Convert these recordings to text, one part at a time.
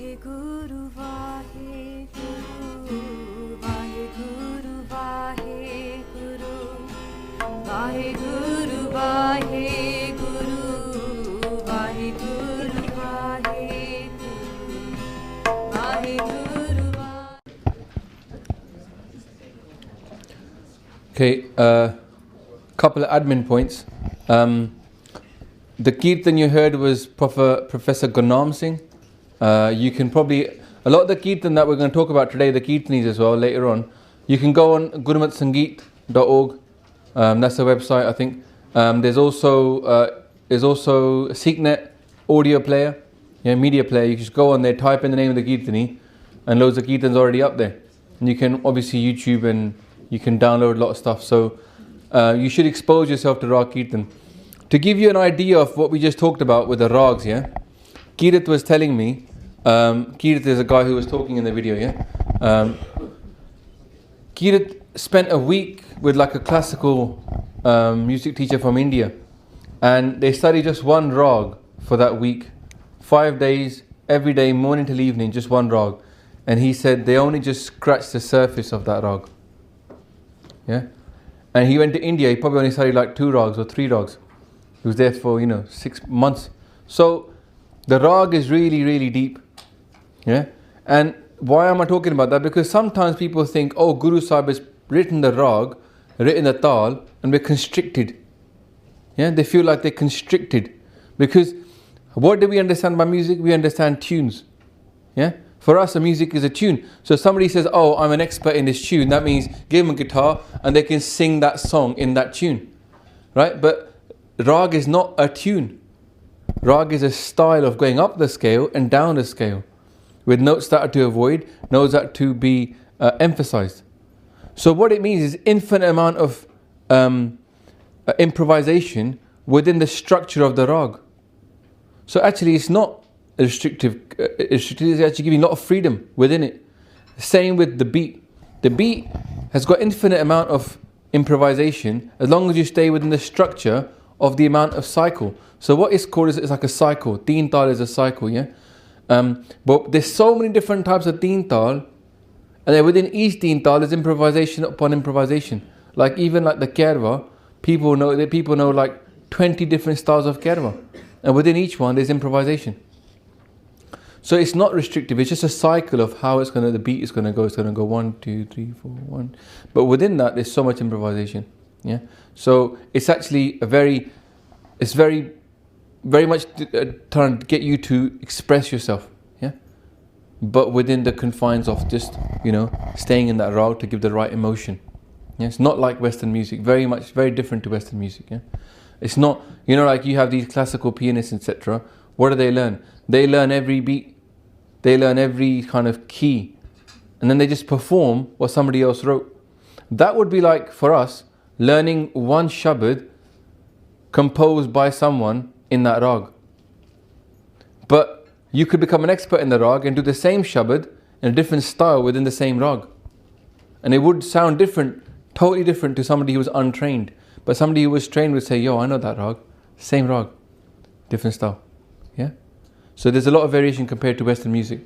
Vaheguru, Vaheguru, Vaheguru, Vaheguru, Vaheguru, Vaheguru, Vaheguru, Vaheguru, Vaheguru. Okay, couple of admin points. The kirtan you heard was Professor Gurnam Singh. You can probably, a lot of the kirtan that we're going to talk about today, the kirtanis as well later on, you can go on gurmatsangeet.org. That's the website, I think. There's also SeekNet audio player, media player. You just go on there, type in the name of the kirtani, and loads of kirtans already up there. And you can obviously YouTube and you can download a lot of stuff. So you should expose yourself to Rag Kirtan. To give you an idea of what we just talked about with the rags, Kirat was telling me, Kirat is a guy who was talking in the video, Kirat spent a week with like a classical music teacher from India, and they studied just one rag for that week, 5 days, every day, morning till evening, just one rag. And he said they only just scratched the surface of that rag. And he went to India, he probably only studied like 2 rags or 3 rags. He was there for 6 months. So the rag is really, really deep. And why am I talking about that? Because sometimes people think, oh, Guru Sahib has written the rag, written the tal, and we're constricted. They feel like they're constricted. Because what do we understand by music? We understand tunes. For us, a music is a tune. So somebody says, oh, I'm an expert in this tune. That means give them a guitar and they can sing that song in that tune. Right? But rag is not a tune. Rag is a style of going up the scale and down the scale, with notes that are to avoid, notes that are to be emphasized. So what it means is infinite amount of improvisation within the structure of the rag. So actually it's not restrictive. It's actually giving a lot of freedom within it. Same with the beat. The beat has got infinite amount of improvisation as long as you stay within the structure of the amount of cycle. So what is called is like a cycle. Teen tal is a cycle, but there's so many different types of teen tal, and then within each teen tal is improvisation upon improvisation. Like even like the kerwa, people know like 20 different styles of kerwa, and within each one there's improvisation. So it's not restrictive. It's just a cycle of how the beat is gonna go. It's gonna go 1, 2, 3, 4, 1. But within that, there's so much improvisation. So it's actually very much trying to get you to express yourself. But within the confines of just staying in that rag to give the right emotion. It's not like Western music. Very different to Western music. It's not like you have these classical pianists, etc. What do they learn? They learn every beat. They learn every kind of key. And then they just perform what somebody else wrote. That would be like, for us, learning one shabad composed by someone in that rag. But you could become an expert in the rag and do the same shabad in a different style within the same rag. And it would sound different, totally different to somebody who was untrained. But somebody who was trained would say, yo, I know that rag. Same rag, different style. So there's a lot of variation compared to Western music.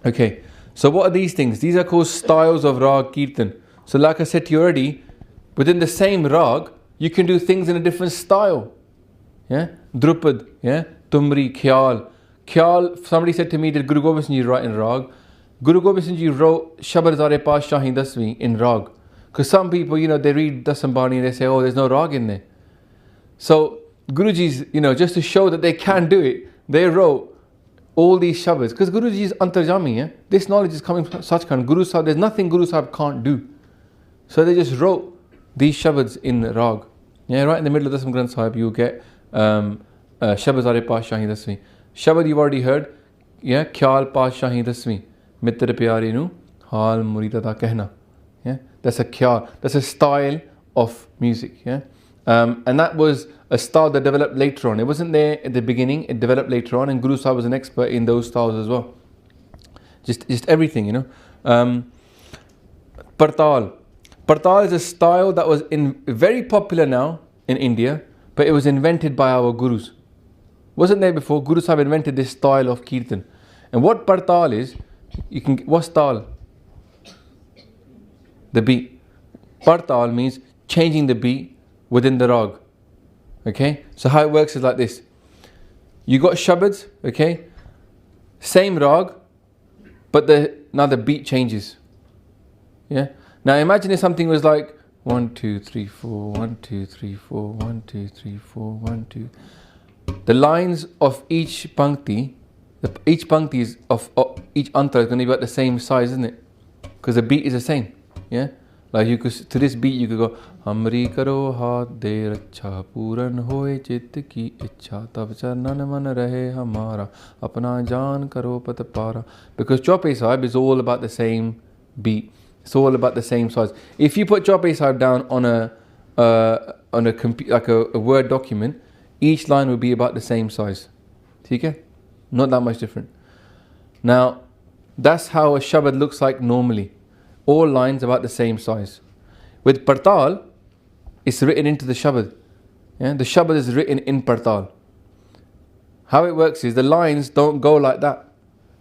Okay, so what are these things? These are called styles of Rag Kirtan. So like I said to you already, within the same rag, you can do things in a different style. Drupad, Tumri, Khyal. Khyal, somebody said to me, did Guru Gobind Singh Ji write in rag? Guru Gobind Singh Ji wrote Shabad Zare Paas Shahi Dasvi in rag. Because some people, they read Dasambani and they say, oh, there's no rag in there. So Guruji's, just to show that they can do it, they wrote all these shabads. Because Guruji is antarjami, this knowledge is coming from Sachkhand. Guru Sahib, there's nothing Guru Sahib can't do. So they just wrote these shabads in rag. Right in the middle of Dasam Granth Sahib, you get Shabad Zare Paas Shahi Dasvi. Shabad you've already heard, Khyal Paas Shahi Dasvi. Mitra Pyari Nu Hal Murida Da Kehna. That's a khyal. That's a style of music. And that was a style that developed later on. It wasn't there at the beginning, it developed later on, and Guru Sahib was an expert in those styles as well. Just everything, Partal. Partal is a style that was very popular now in India, but it was invented by our Gurus. Wasn't there before. Guru Sahib invented this style of Kirtan. And what partal is, what's tal? The beat. Partal means changing the beat within the rag. Okay, so how it works is like this. You got shabads, okay, same rag, but now the beat changes. Yeah. Now imagine if something was like 1 2 3 4 1 2 3 4 1 2 3 4 1 2. The lines of each pankti, each pankti is of each antara is going to be about the same size, isn't it? Because the beat is the same. Yeah. Like you could, to this beat you could go Hamri karo haat de racha puran hoye chit ki ichha tab charan man rahe hamara apna jaan karo pat para. Because Chaupai Sahib is all about the same beat. It's all about the same size. If you put Chaupai Sahib down on a like a Word document, each line will be about the same size. Okay? Not that much different. Now, that's how a shabad looks like normally. All lines about the same size. With partal, it's written into the shabad. Yeah? The shabad is written in partal. How it works is the lines don't go like that.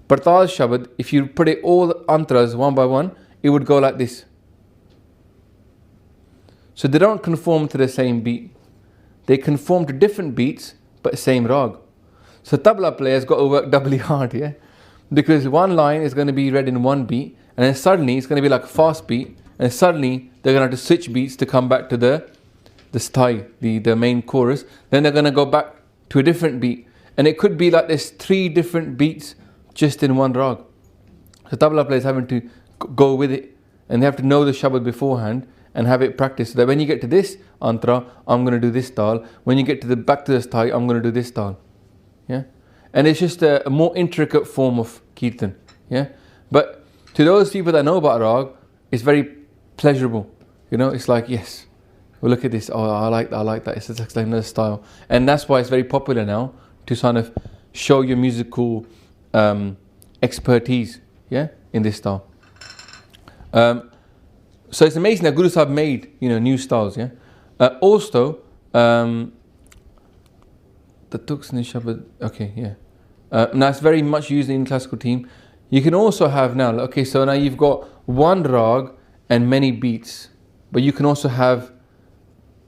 Partal shabad, if you put it all antras one by one, it would go like this. So they don't conform to the same beat. They conform to different beats, but same rag. So tabla players got to work doubly hard, yeah? Because one line is going to be read in one beat, and then suddenly it's going to be like a fast beat, and suddenly they're going to have to switch beats to come back to the stai, the main chorus. Then they're going to go back to a different beat. And it could be like there's 3 different beats just in one rag. So tabla players having to go with it, and they have to know the shabad beforehand and have it practiced, so that when you get to this antara, I'm going to do this tal. When you get to the back to the stai, I'm going to do this tal. Yeah, and it's just a more intricate form of kirtan. Yeah, but to those people that know about rag, it's very pleasurable. You know, it's like, yes, well, look at this. Oh, I like that. It's like another style, and that's why it's very popular now to kind of show your musical expertise. Yeah, in this style. So it's amazing that Guru Sahib made, new styles. Yeah. Also, the Tuks Nishabad. Okay, yeah. Now it's very much used in classical team. You can also have now. Okay, so now you've got one rag and many beats, but you can also have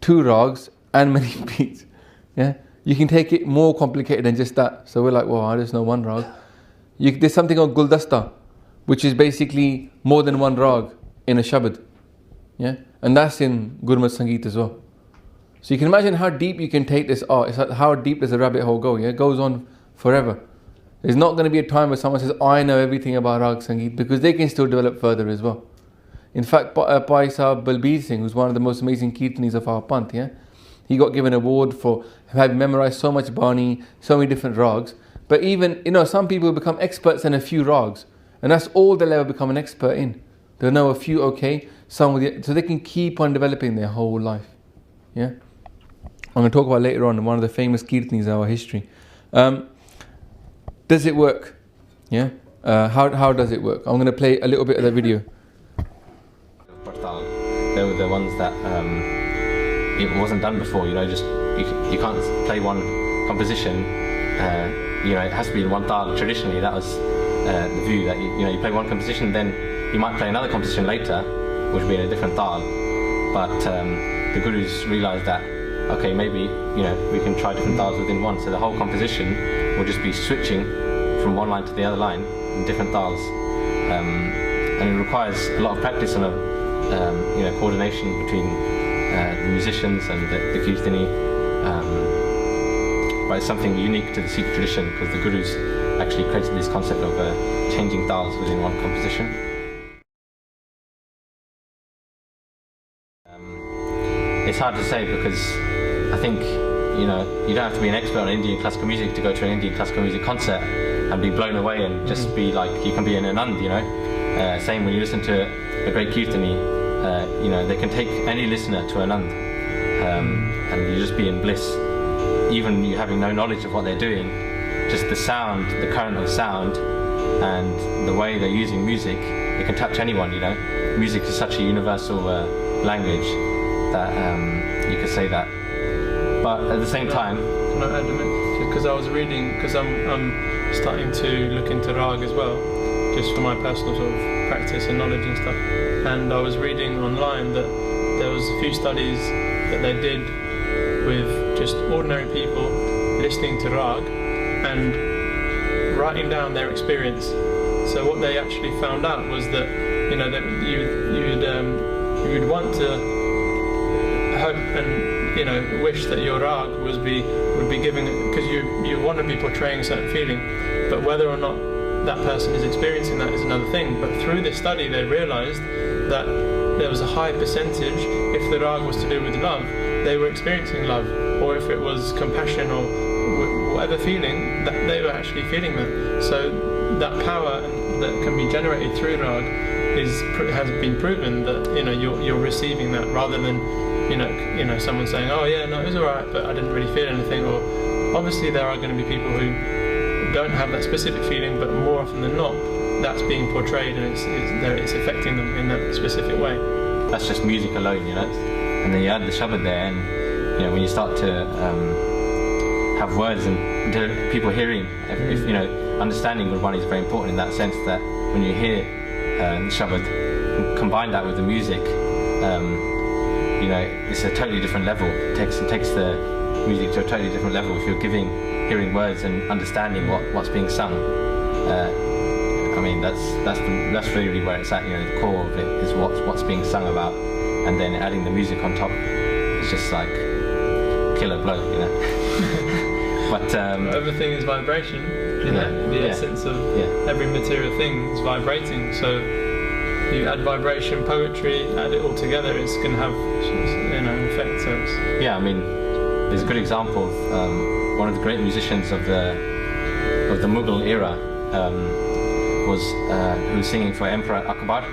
2 rags and many beats. Yeah. You can take it more complicated than just that. So we're like, well, I just know one rag. There's something called Guldasta, which is basically more than one rag in a shabad. Yeah, and that's in Gurmat Sangeet as well. So you can imagine how deep you can take this art. It's like, how deep does a rabbit hole go? Yeah, it goes on forever. There's not going to be a time where someone says, I know everything about Rag Sangeet, because they can still develop further as well. In fact, Bhai Sahib Balbir Singh, who's one of the most amazing kirtanis of our panth, yeah, he got given an award for having memorized so much Bani, so many different rags. But even, some people become experts in a few rags, and that's all they'll ever become an expert in. They'll know a few, okay, so they can keep on developing their whole life. Yeah, I'm going to talk about later on one of the famous kirtanis in our history. Does it work? Yeah, how does it work? I'm going to play a little bit of the video. They were the ones that it wasn't done before. Just you can't play one composition. It has to be in one tal. Traditionally, that was the view that you play one composition, then you might play another composition later, which would be in a different tal. But the gurus realised that, okay, maybe we can try different tals within one. So the whole composition will just be switching from one line to the other line in different tals, and it requires a lot of practice and coordination between the musicians and the kirtani. But it's something unique to the Sikh tradition, because the gurus actually created this concept of changing tals within one composition. It's hard to say, because I think you don't have to be an expert on Indian classical music to go to an Indian classical music concert and be blown away and just be like, you can be an Anand. Same when you listen to a great kirtani, they can take any listener to Anand, and you just be in bliss. Even you having no knowledge of what they're doing, just the sound, the current of sound, and the way they're using music, it can touch anyone. Music is such a universal language that you could say that. But at the same time, can I add a minute? Because I was reading, because I'm starting to look into Rag as well, just for my personal sort of practice and knowledge and stuff. And I was reading online that there was a few studies that they did with just ordinary people listening to Rag and writing down their experience. So what they actually found out was that, you know, that you'd want to hope and, you know, wish that your Rag would be giving, because you want to be portraying a certain feeling, but whether or not that person is experiencing that is another thing. But through this study they realized that there was a high percentage, if the Rag was to do with love, they were experiencing love, or if it was compassion or whatever feeling, that they were actually feeling that. So that power that can be generated through Rag has been proven that, you know, you're receiving that, rather than you know someone saying, oh yeah, no, it was alright, but I didn't really feel anything. Or obviously there are going to be people who don't have that specific feeling, but more often than not that's being portrayed and it's affecting them in that specific way. That's just music alone, you know. And then you add the shabad there, and you know, when you start to have words and people hearing, if you know, understanding Gurbani is very important in that sense, that when you hear the shabad, combine that with the music, you know, it's a totally different level. It takes the music to a totally different level. If you're hearing words and understanding what's being sung, I mean, that's really where it's at. You know, the core of it is what's being sung about, and then adding the music on top is just like killer blow, you know. But everything is vibration. You know, the essence of every material thing is vibrating. So you add vibration, poetry, add it all together, it's going to have, you know, an effect. So I mean, there's a good example of one of the great musicians of the Mughal era. Who was singing for Emperor Akbar,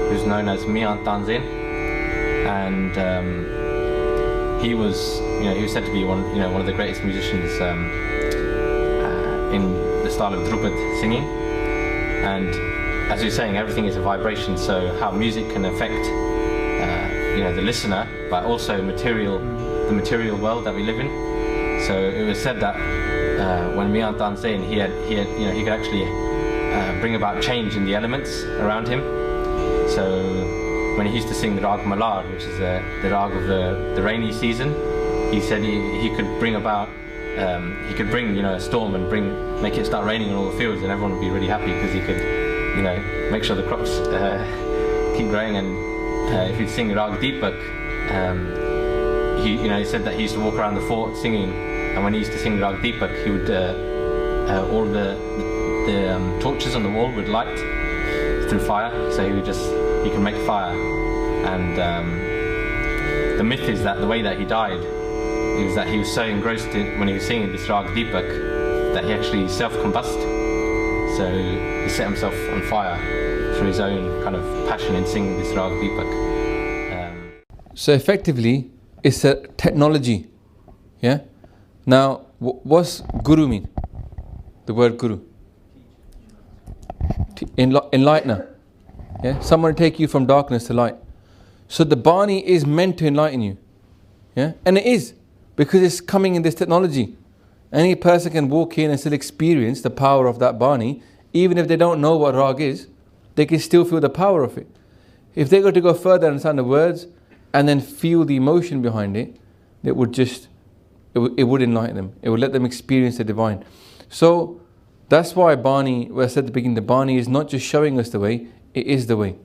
who's known as Mian Tanzin, and he was said to be one of the greatest musicians in the style of Drupad singing. And as you're saying, everything is a vibration. So how music can affect the listener, but also the material world that we live in. So it was said that when Mian Tanzin, he could actually bring about change in the elements around him. So when he used to sing the Rag Malar, which is the Rag of the rainy season, he said he could bring about, a storm and make it start raining on all the fields, and everyone would be really happy because he could, make sure the crops keep growing. And if he'd sing Rag Deepak, he said that he used to walk around the fort singing. And when he used to sing Rag Deepak, he would all the torches on the wall would light through fire. So he could make fire. And the myth is that the way that he died is that he was so engrossed when he was singing this Rag Deepak that he actually self-combusted. So he set himself on fire through his own kind of passion in singing this Rag Deepak. So effectively, it's a technology, yeah. Now, what's guru mean? The word guru. Enlightener. Yeah? Someone take you from darkness to light. So the Bani is meant to enlighten you. Yeah? And it is, because it's coming in this technology. Any person can walk in and still experience the power of that Bani. Even if they don't know what Rag is, they can still feel the power of it. If they got to go further and understand the words and then feel the emotion behind it, it would enlighten them. It would let them experience the divine. So that's why Bani, where I said at the beginning, the Bani is not just showing us the way, it is the way.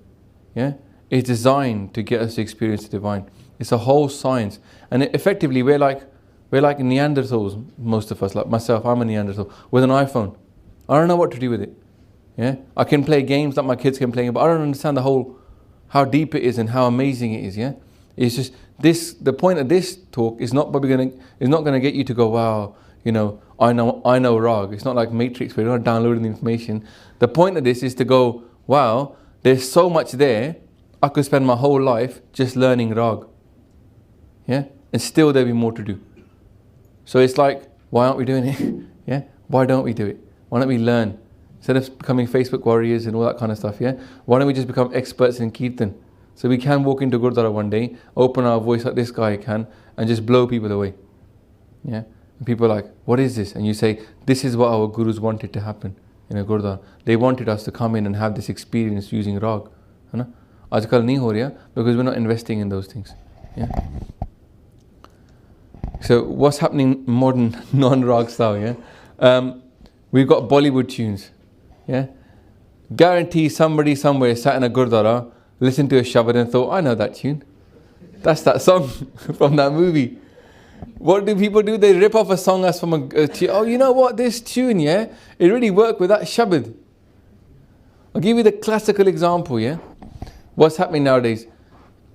Yeah? It's designed to get us to experience the divine. It's a whole science. And effectively, we're like Neanderthals, most of us, like myself, I'm a Neanderthal, with an iPhone. I don't know what to do with it. Yeah? I can play games like my kids can play, but I don't understand how deep it is and how amazing it is. Yeah? It's just the point of this talk is not gonna get you to go, wow, I know Rag. It's not like Matrix where you're not downloading the information. The point of this is to go, wow, there's so much there. I could spend my whole life just learning Rag. Yeah? And still there'll be more to do. So it's like, why aren't we doing it? Yeah? Why don't we do it? Why don't we learn? Instead of becoming Facebook warriors and all that kind of stuff, yeah? Why don't we just become experts in Kirtan? So we can walk into Gurdwara one day, open our voice like this guy can, and just blow people away. Yeah? And people are like, what is this? And you say, this is what our gurus wanted to happen in a gurdwara. They wanted us to come in and have this experience using rag. है ना? आजकल नहीं हो रहा because we're not investing in those things. Yeah. So what's happening in modern non-rag style? Yeah. We've got Bollywood tunes. Yeah. Guarantee somebody somewhere sat in a gurdwara, listened to a shabad and thought, I know that tune. That's that song from that movie. What do people do? They rip off a song as from a tune. Oh, you know what? This tune, yeah, it really worked with that shabad. I'll give you the classical example, yeah. What's happening nowadays?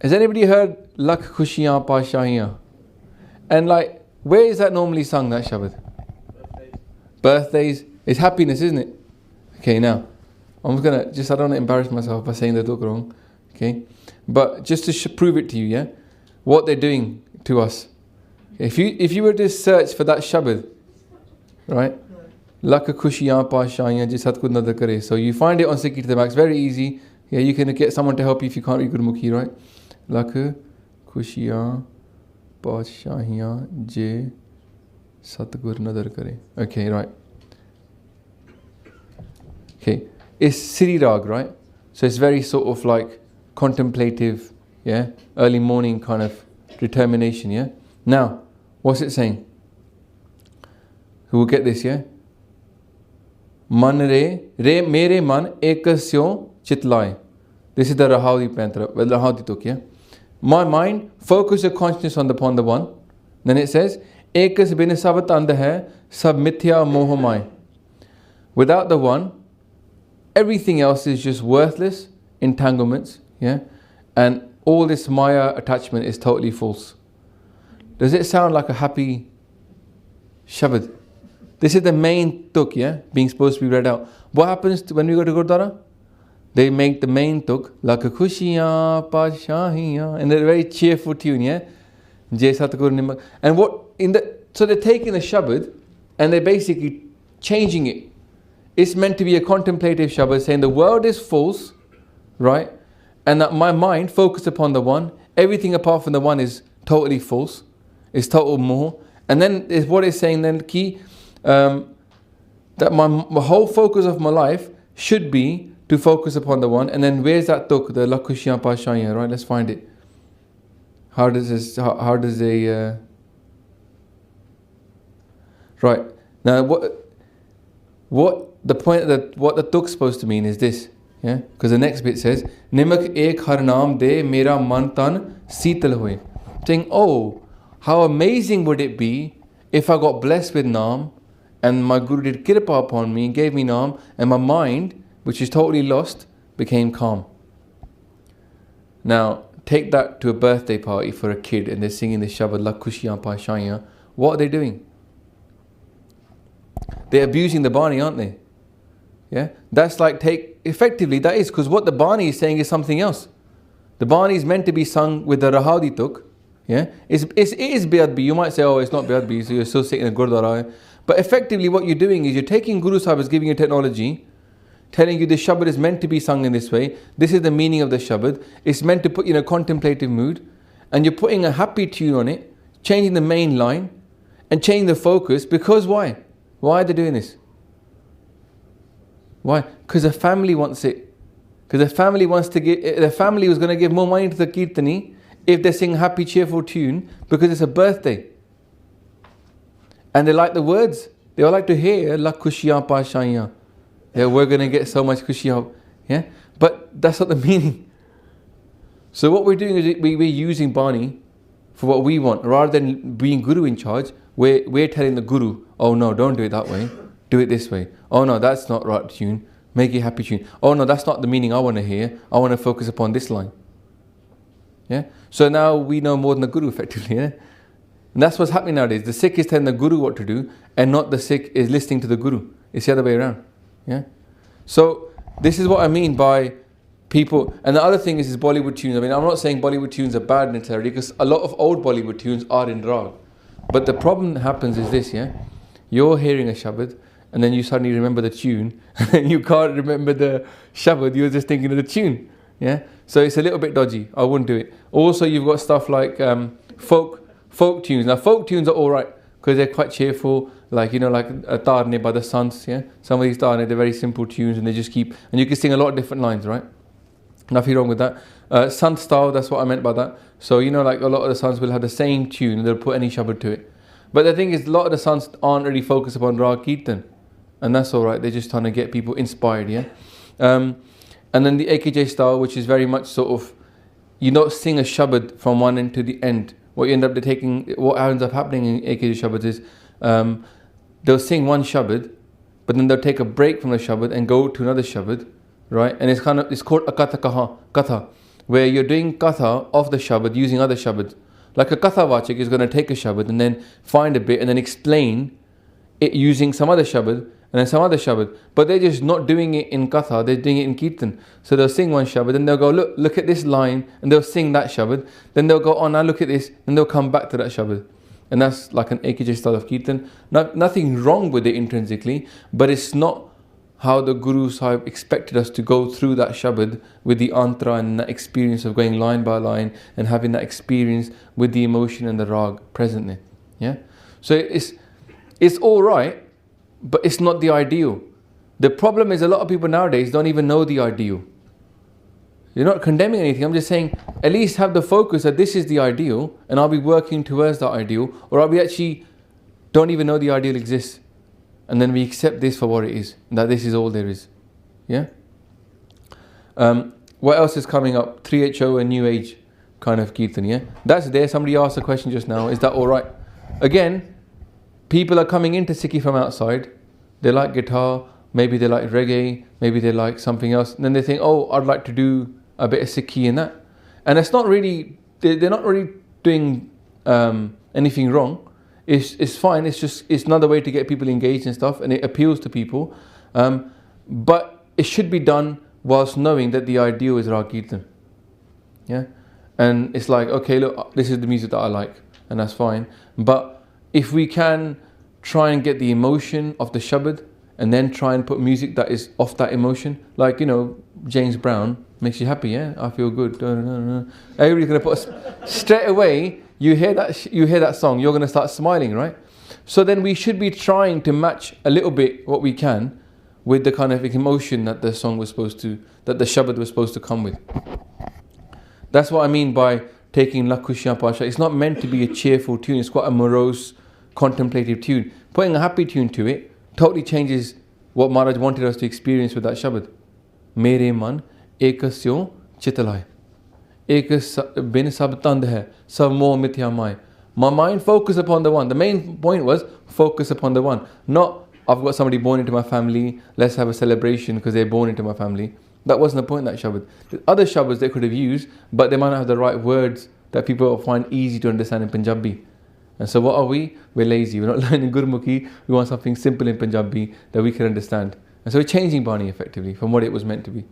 Has anybody heard Lakh Khushiyan Pashahiyan? And like, where is that normally sung, that shabad? Birthdays. It's happiness, isn't it? Okay, now, I'm gonna, I don't want to embarrass myself by saying the duk wrong. Okay? But just to prove it to you, yeah, what they're doing to us. If you were to search for that shabad, right? Lakh Khushiyan Pashahiyan Ji Satguru Nadar Kare. So you find it on Sikh Kirtan. It's very easy. Yeah, you can get someone to help you if you can't read Gurmukhi, right? Lakh Khushiyan Pashahiyan Ji Satguru Nadar Kare. Okay, right. Okay, it's Siri Rag, right? So it's very sort of like contemplative, yeah, early morning kind of determination, yeah. Now, what's it saying? Who will get this, yeah? Man re mere man ekasyo chitlai. This is the Rahadi Pantra, the Rahadi Tuk, yeah? My mind, focus your consciousness upon the one. Then it says, Ekas bin sabat anda hai, sab mithya mohamai. Without the one, everything else is just worthless entanglements, yeah? And all this Maya attachment is totally false. Does it sound like a happy shabad? This is the main tuk, yeah, being supposed to be read out. What happens when we go to Gurdwara? They make the main tuk, Lakh Khushiyan Pashahiyan, in a very cheerful tune, yeah? Jai Satguru Nimak. And so they're taking the shabad and they're basically changing it. It's meant to be a contemplative shabad saying the world is false, right? And that my mind focused upon the one, everything apart from the one is totally false. It's total moh. And then is what it's saying then, ki, that my whole focus of my life should be to focus upon the one. And then where's that tuk, the Lakh Khushiyan Pashahiyan, right? Let's find it. How does they right. Now what the point that what the tuk's supposed to mean is this, yeah? Because the next bit says, Nimak ek har naam de mera man tan seetal hoye. Saying, oh, how amazing would it be if I got blessed with Naam and my Guru did Kirpa upon me, gave me Naam, and my mind, which is totally lost, became calm. Now, take that to a birthday party for a kid and they're singing the Shabad Lakh Khushiyan Pashahiyan. What are they doing? They're abusing the Bani, aren't they? Yeah? That's like effectively that is, because what the Bani is saying is something else. The Bani is meant to be sung with the Rahadi Tuk. Yeah, it is Beadbi. You might say, oh, it's not Beadbi, so you're still sitting in a Gurdwara. But effectively what you're doing is you're taking Guru Sahib is giving you technology, telling you the Shabad is meant to be sung in this way. This is the meaning of the Shabad. It's meant to put you in a contemplative mood. And you're putting a happy tune on it, changing the main line, and changing the focus. Because why? Why are they doing this? Why? Because the family wants it. Because the family wants to give, the family was going to give more money to the Kirtani if they sing happy, cheerful tune, because it's a birthday. And they like the words. They all like to hear Lakh Khushiyan Pashahiyan. Yeah, we're going to get so much Khushiyan. Yeah? But that's not the meaning. So what we're doing is we're using Bani for what we want. Rather than being Guru in charge, we're telling the Guru, oh no, don't do it that way. Do it this way. Oh no, that's not right tune. Make it happy tune. Oh no, that's not the meaning I want to hear. I want to focus upon this line. Yeah? So now we know more than the Guru effectively. Yeah? And that's what's happening nowadays. The Sikh is telling the Guru what to do, and not the Sikh is listening to the Guru. It's the other way around. Yeah? So this is what I mean by people. And the other thing is Bollywood tunes. I mean, I'm not saying Bollywood tunes are bad necessarily, because a lot of old Bollywood tunes are in Rag. But the problem that happens is this, yeah? You're hearing a Shabad, and then you suddenly remember the tune, and you can't remember the Shabad, you're just thinking of the tune. Yeah? So it's a little bit dodgy. I wouldn't do it. Also, you've got stuff like folk tunes. Now, folk tunes are all right, because they're quite cheerful, like Tarne by the Sons, yeah. Some of these Tarne, they're very simple tunes, and they just keep, and you can sing a lot of different lines, right? Nothing wrong with that. Sant style, that's what I meant by that. So like a lot of the Sons will have the same tune, and they'll put any shabad to it. But the thing is, a lot of the Sons aren't really focused upon Rag Kirtan, and that's all right. They're just trying to get people inspired, yeah. And then the AKJ style, which is very much sort of, you don't sing a shabad from one end to the end. What ends up happening in AKJ shabads is they'll sing one shabad, but then they'll take a break from the shabad and go to another shabad, right? And it's called a katha, where you're doing katha of the shabad using other shabad. Like a katha vachik is going to take a shabad and then find a bit and then explain it using some other shabad and then some other shabad. But they're just not doing it in katha, they're doing it in kirtan. So they'll sing one shabad, then they'll go, look at this line, and they'll sing that shabad. Then they'll go, oh, now look at this, and they'll come back to that shabad. And that's like an AKJ style of kirtan. Nothing wrong with it intrinsically, but it's not how the Guru Sahib expected us to go through that shabad with the antra and that experience of going line by line and having that experience with the emotion and the rag presently. Yeah? So it's all right, but it's not the ideal. The problem is a lot of people nowadays don't even know the ideal. You're not condemning anything. I'm just saying, at least have the focus that this is the ideal, and I'll be working towards that ideal, or I'll be actually don't even know the ideal exists, and then we accept this for what it is, that this is all there is. Yeah. What else is coming up? 3HO and New Age kind of kirtan. Yeah, that's there. Somebody asked a question just now. Is that all right? Again, people are coming into Sikhi from outside. They like guitar, maybe they like reggae, maybe they like something else, and then they think, oh, I'd like to do a bit of Sikhi in that. And it's not really, they're not really doing anything wrong. It's fine, it's another way to get people engaged and stuff, and it appeals to people. But it should be done whilst knowing that the ideal is Rag Kirtan. Yeah? And it's like, okay, look, this is the music that I like, and that's fine. But if we can try and get the emotion of the shabad, and then try and put music that is off that emotion, like, James Brown makes you happy, yeah? I feel good. Everybody's going to put straight away. You hear that song, you're going to start smiling, right? So then we should be trying to match a little bit what we can with the kind of emotion that the song was supposed to, that the shabad was supposed to come with. That's what I mean by taking Lakhushiyan Pasha. It's not meant to be a cheerful tune. It's quite a morose, contemplative tune. Putting a happy tune to it totally changes what Maharaj wanted us to experience with that shabad. Mere man ekasyo chitalai. Ekas bin sab tand hai, sab moh mithya mai. My mind focus upon the one. The main point was focus upon the one. Not, I've got somebody born into my family, let's have a celebration because they're born into my family. That wasn't the point of that shabad. There's other shabads they could have used, but they might not have the right words that people will find easy to understand in Punjabi. And so what are we? We're lazy. We're not learning Gurmukhi. We want something simple in Punjabi that we can understand. And so we're changing Bani effectively from what it was meant to be.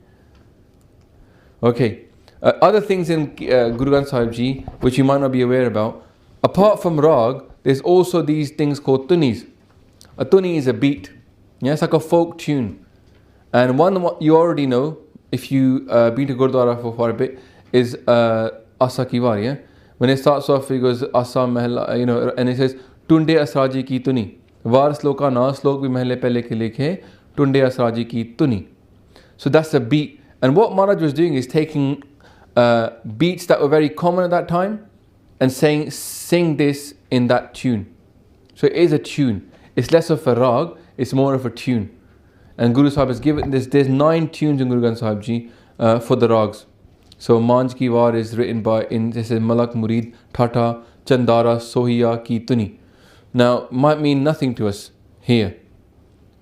Okay. Other things in Guru Granth Sahib Ji, which you might not be aware about, apart from Rag, there's also these things called tunis. A tuni is a beat. Yeah, it's like a folk tune. And one you already know, if you been to Gurdwara for quite a bit, is Asa Ki War, yeah? When it starts off, it goes Asa Mahla, and it says Tunde Asraji Ki Tuni. Var sloka na slok bhi mahle pehle ke likhe Tunde Asraji Ki Tuni. So that's a beat. And what Maharaj was doing is taking beats that were very common at that time and sing this in that tune. So it is a tune. It's less of a rag, it's more of a tune. And Guru Sahib has given this, there's 9 tunes in Guru Granth Sahib Ji for the rags. So Manj Ki War is written by, this is Malak Murid, Thata, Chandara, Sohiya Ki Tuni. Now, might mean nothing to us here.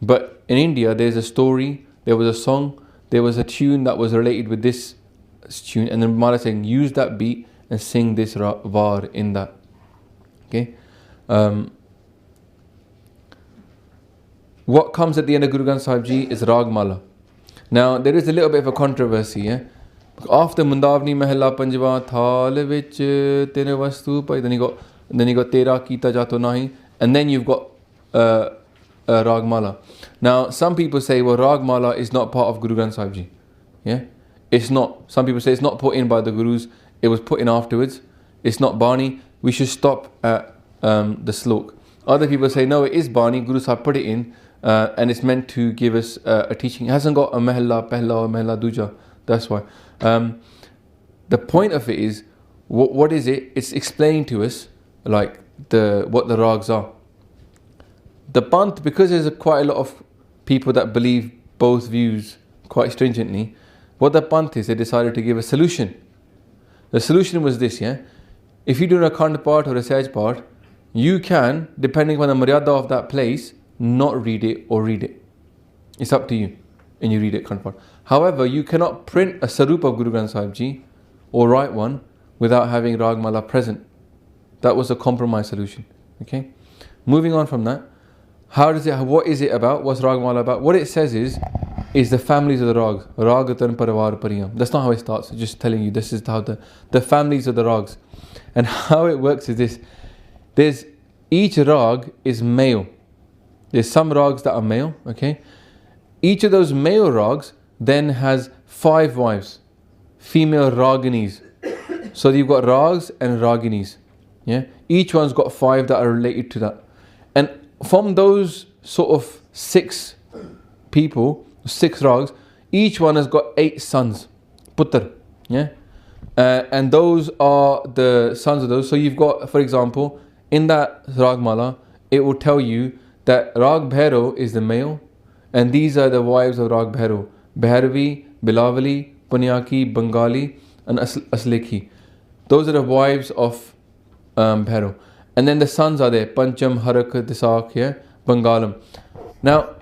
But in India, there's a story, there was a song, there was a tune that was related with this tune. And then Maharaj saying, use that beat and sing this var in that. Okay. What comes at the end of Guru Granth Sahib Ji is Rag Mala. Now, there is a little bit of a controversy, yeah? After Mundavni Mahela Panjwa Thal Vich Tere Vastu Pai, then you got Tera Kita Jato Nahi, and then you've got Rag Mala. Now, some people say, well, Rag Mala is not part of Guru Granth Sahib Ji. Yeah? It's not. Some people say it's not put in by the Gurus, it was put in afterwards. It's not Bani. We should stop at the slok. Other people say, no, it is Bani, Guru Sahib put it in, and it's meant to give us a teaching. It hasn't got a Mahla, Pehla, or Mahla Duja. That's why. The point of it is, what is it? It's explaining to us like what the rags are. The Pant, because there's quite a lot of people that believe both views quite stringently, what the Pant is, they decided to give a solution. The solution was this, yeah? If you do a Khand part or a Sahaj part, you can, depending on the Maryada of that place, not read it or read it. It's up to you, and you read it Khand part. However, you cannot print a Sarup of Guru Granth Sahib Ji or write one without having Rag Mala present. That was a compromise solution. Okay? Moving on from that, what is it about? What's Rag Mala about? What it says is the families of the rags. Ragatan Paravar Pariyam. That's not how it starts. It's just telling you this is how the families of the rags. And how it works is this. Each rag is male. There's some rags that are male, okay? Each of those male rags then has 5 wives, female raginis. So you've got rags and raginis. Yeah? Each one's got 5 that are related to that. And from those sort of 6 people, 6 rags, each one has got 8 sons, putter. Yeah? And those are the sons of those. So you've got, for example, in that Rag Mala, it will tell you that Rag Bhairo is the male, and these are the wives of Rag Bhairo: Bhairavi, Bilavali, Punyaki, Bengali, and Aslekhi. Those are the wives of Bhairo. And then the sons are there: Pancham, Harak, Disak, yeah, Bengalam. Now,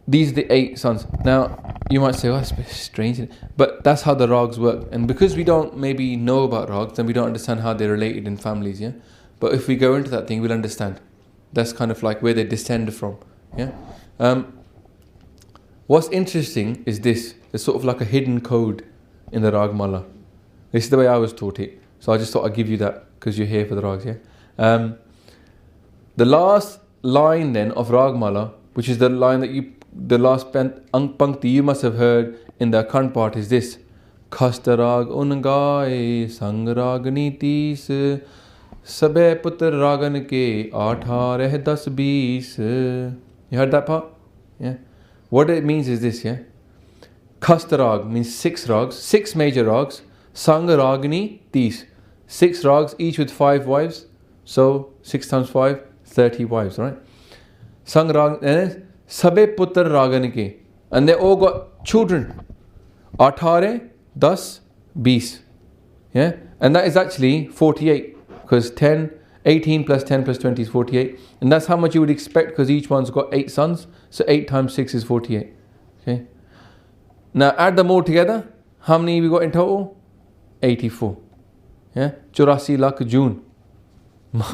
these are the 8 sons. Now, you might say, oh, that's a bit strange, but that's how the rags work. And because we don't maybe know about rags, then we don't understand how they're related in families, yeah. But if we go into that thing, we'll understand. That's kind of like where they descend from, yeah. What's interesting is this. There's sort of like a hidden code in the Rag Mala. This is the way I was taught it. So I just thought I'd give you that because you're here for the rags, yeah. The last line then of Rag Mala, which is the line that the last pankti you must have heard in the Akhand part, is this: Khastarag ungaye sangragnitis sabe putra ragan ke 18 10 20. You heard that part? Yeah. What it means is this, yeah. Khastarag means 6 rags, 6 major rags. Sangragni 30. 6 rags, each with 5 wives. So 6 times 5, 30 wives, right? Sangrag sabe putra ragan ke, and they all got children. 18 10 20. Yeah, and that is actually 48. Because 18 plus 10 plus 20 is 48. And that's how much you would expect, because each one's got 8 sons. So 8 times 6 is 48. Okay. Now add them all together. How many we got in total? 84. Yeah. 84 lakh June.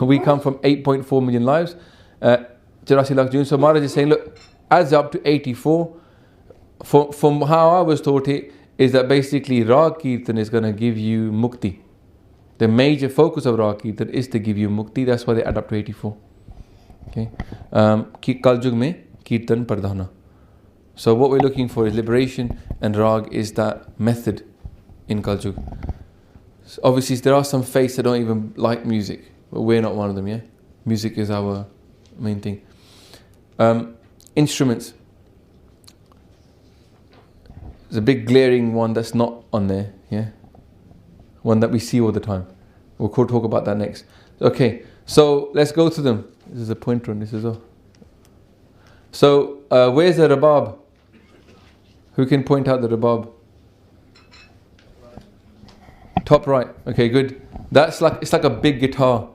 We come from 8.4 million lives. 84 lakh June. So Maharaj is saying, look, adds up to 84. From how I was taught it, is that basically Rag Kirtan is going to give you mukti. The major focus of Rag Kirtan is to give you mukti. That's why they add up to 84. Okay. Kaljug mein Kirtan Pradhana. So what we're looking for is liberation, and Rag is that method in Kaljug. So obviously there are some faiths that don't even like music, but we're not one of them, yeah? Music is our main thing. Instruments. There's a big glaring one that's not on there, yeah? One that we see all the time. We'll talk about that next. Okay, so let's go through them. This is a pointer on this as well. So, where's the rabab? Who can point out the rabab? Top right. Okay, good. It's like a big guitar.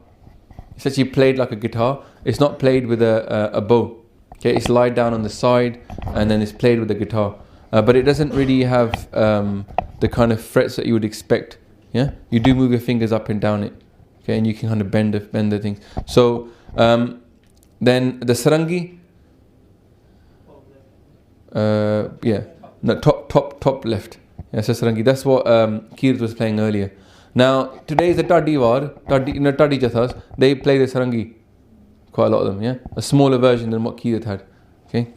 It's actually played like a guitar. It's not played with a bow. Okay, it's lied down on the side, and then it's played with a guitar. But it doesn't really have the kind of frets that you would expect. Yeah, you do move your fingers up and down it, okay, and you can kind of bend the things. So then the sarangi, top left. Yeah, so sarangi. That's what Kirat was playing earlier. Now today is the Tadi Jathas. They play the sarangi, quite a lot of them. Yeah, a smaller version than what Kirat had. Okay,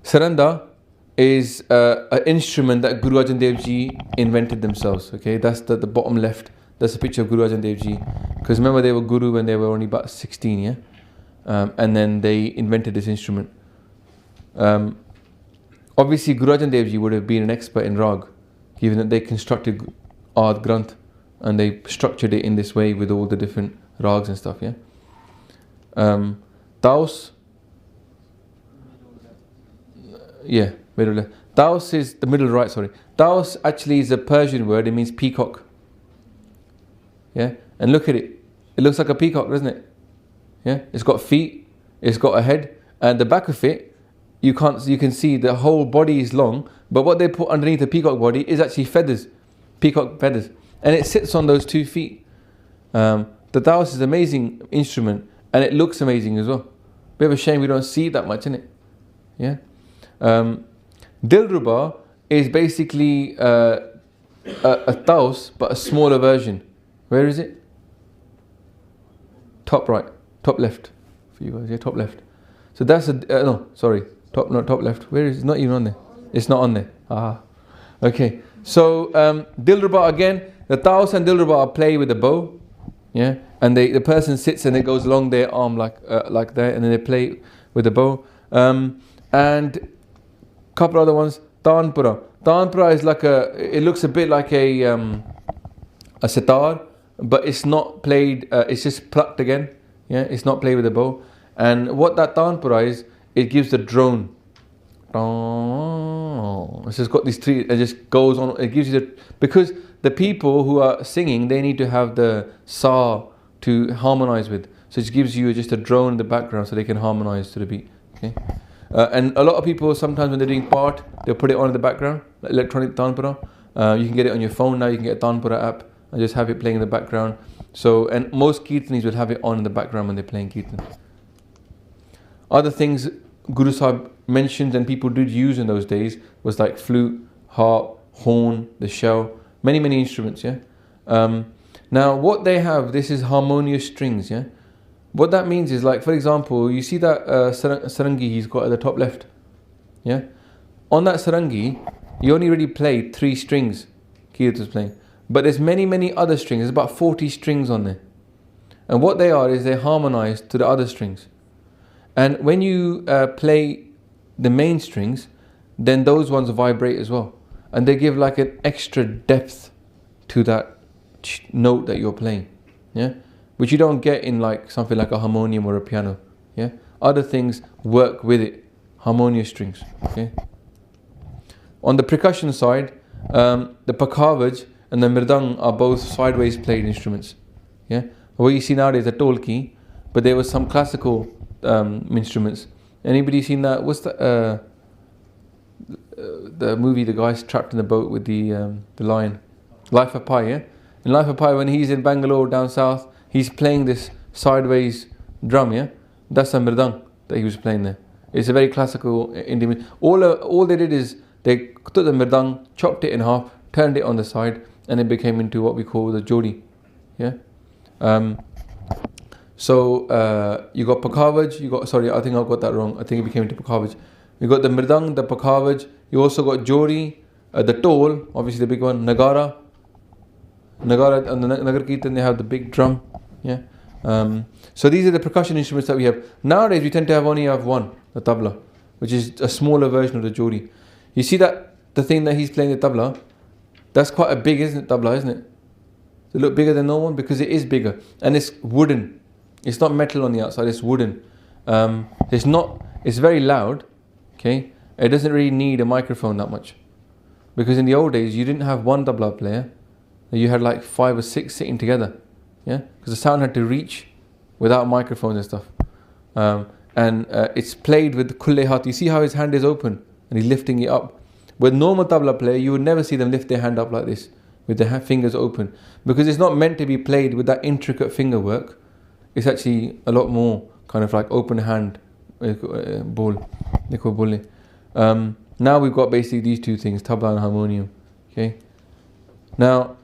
saranda is an instrument that Guru Arjan Dev Ji invented themselves. Okay, that's the bottom left. That's a picture of Guru Arjan Dev Ji. Because remember, they were Guru when they were only about 16, yeah? And then they invented this instrument. Obviously, Guru Arjan Dev Ji would have been an expert in Rag, given that they constructed Ard Granth and they structured it in this way with all the different Rags and stuff, yeah? Taos, yeah, middle left. Taos is the middle right, sorry. Taos actually is a Persian word, it means peacock. Yeah, and look at it. It looks like a peacock, doesn't it? Yeah, it's got feet, it's got a head, and the back of it, you can see the whole body is long, but what they put underneath the peacock body is actually feathers, peacock feathers, and it sits on those 2 feet. The Taos is an amazing instrument, and it looks amazing as well. Bit of a shame we don't see it that much, isn't it? Yeah. Dilruba is basically a Taos, but a smaller version. Where is it? Top right, top left for you guys. Yeah, top left. So that's top left. Where is it? It's not even on there. It's not on there. Okay. So Dilruba again. The Taos and Dilruba are play with the bow. Yeah, and the person sits and it goes along their arm like that, and then they play with the bow. And couple other ones. Tanpura. Tanpura is like it looks a bit like a sitar, but it's not played. It's just plucked again. Yeah, it's not played with a bow. And what that Tanpura is, it gives the drone. It's just got these 3. It just goes on. It gives you because the people who are singing, they need to have the sa to harmonize with. So it gives you just a drone in the background so they can harmonize to the beat. Okay. And a lot of people, sometimes when they're doing part, they'll put it on in the background, like electronic Tanpura. You can get it on your phone now. You can get a Tanpura app and just have it playing in the background. So, and most Kirtanis will have it on in the background when they're playing Kirtan. Other things Guru Sahib mentioned and people did use in those days was like flute, harp, horn, the shell, many instruments, yeah. Now what they have, this is harmonious strings, yeah. What that means is, like, for example, you see that sarangi he's got at the top left, yeah. On that sarangi, you only really play 3 strings. Kirtan is playing, but there's many other strings. There's about 40 strings on there, and what they are is they harmonize to the other strings. And when you play the main strings, then those ones vibrate as well, and they give like an extra depth to that note that you're playing, yeah, which you don't get in like something like a harmonium or a piano, yeah. Other things work with it, harmonious strings, okay. On the percussion side, the pakhavaj and the mirdang are both sideways played instruments, yeah. What you see nowadays is a tolki, but there was some classical instruments. Anybody seen that? What's the movie? The guy's trapped in the boat with the lion. Life of Pi, yeah. In Life of Pi, when he's in Bangalore down south, he's playing this sideways drum, yeah. That's a mirdang that he was playing there. It's a very classical Indian. All they did is they took the mirdang, chopped it in half, turned it on the side, and it became into what we call the jodi, yeah. So you got pakhavaj, sorry, I think I got that wrong. I think it became into pakhavaj. You got the mirdang, the pakhavaj. You also got jodi, the tol, obviously the big one, nagara and the Nagar Kirtan, they have the big drum, yeah. So these are the percussion instruments that we have. Nowadays we tend to only have one, the tabla, which is a smaller version of the jodi. You see that the thing that he's playing, the tabla, that's quite a big, isn't it, tabla, isn't it? Does it look bigger than normal? Because it is bigger, and it's wooden. It's not metal on the outside, it's wooden. It's very loud, okay. It doesn't really need a microphone that much, because in the old days you didn't have one tabla player, you had like 5 or 6 sitting together, yeah, because the sound had to reach without microphones and stuff. And it's played with kulle hat. You see how his hand is open and he's lifting it up. With normal tabla player, you would never see them lift their hand up like this with their fingers open, because it's not meant to be played with that intricate finger work. It's actually a lot more kind of like open hand ball. They call bulle. Now we've got basically these 2 things, tabla and harmonium. Okay. Now,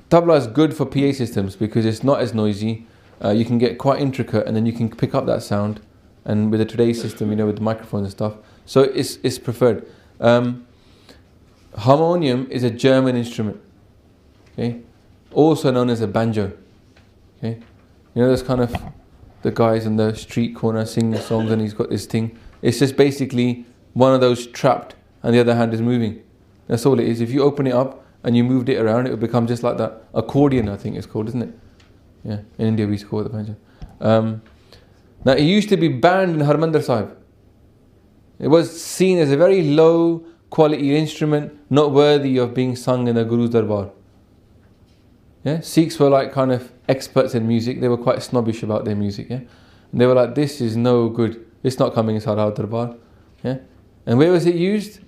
tabla is good for PA systems because it's not as noisy. You can get quite intricate, and then you can pick up that sound. And with today's system, you know, with the microphones and stuff, so it's preferred. Harmonium is a German instrument. Okay, also known as a banjo. Okay, you know those kind of the guys in the street corner singing songs, and he's got this thing. It's just basically one of those trapped, and the other hand is moving. That's all it is. If you open it up and you moved it around, it would become just like that. Accordion, I think it's called, isn't it? Yeah, in India we used to call it the banjo. Now it used to be banned in Harmandir Sahib. It was seen as a very low quality instrument, not worthy of being sung in the Guru's Darbar. Yeah, Sikhs were like kind of experts in music. They were quite snobbish about their music. Yeah, and they were like, "This is no good. It's not coming inside our Darbar." Yeah, and where was it used?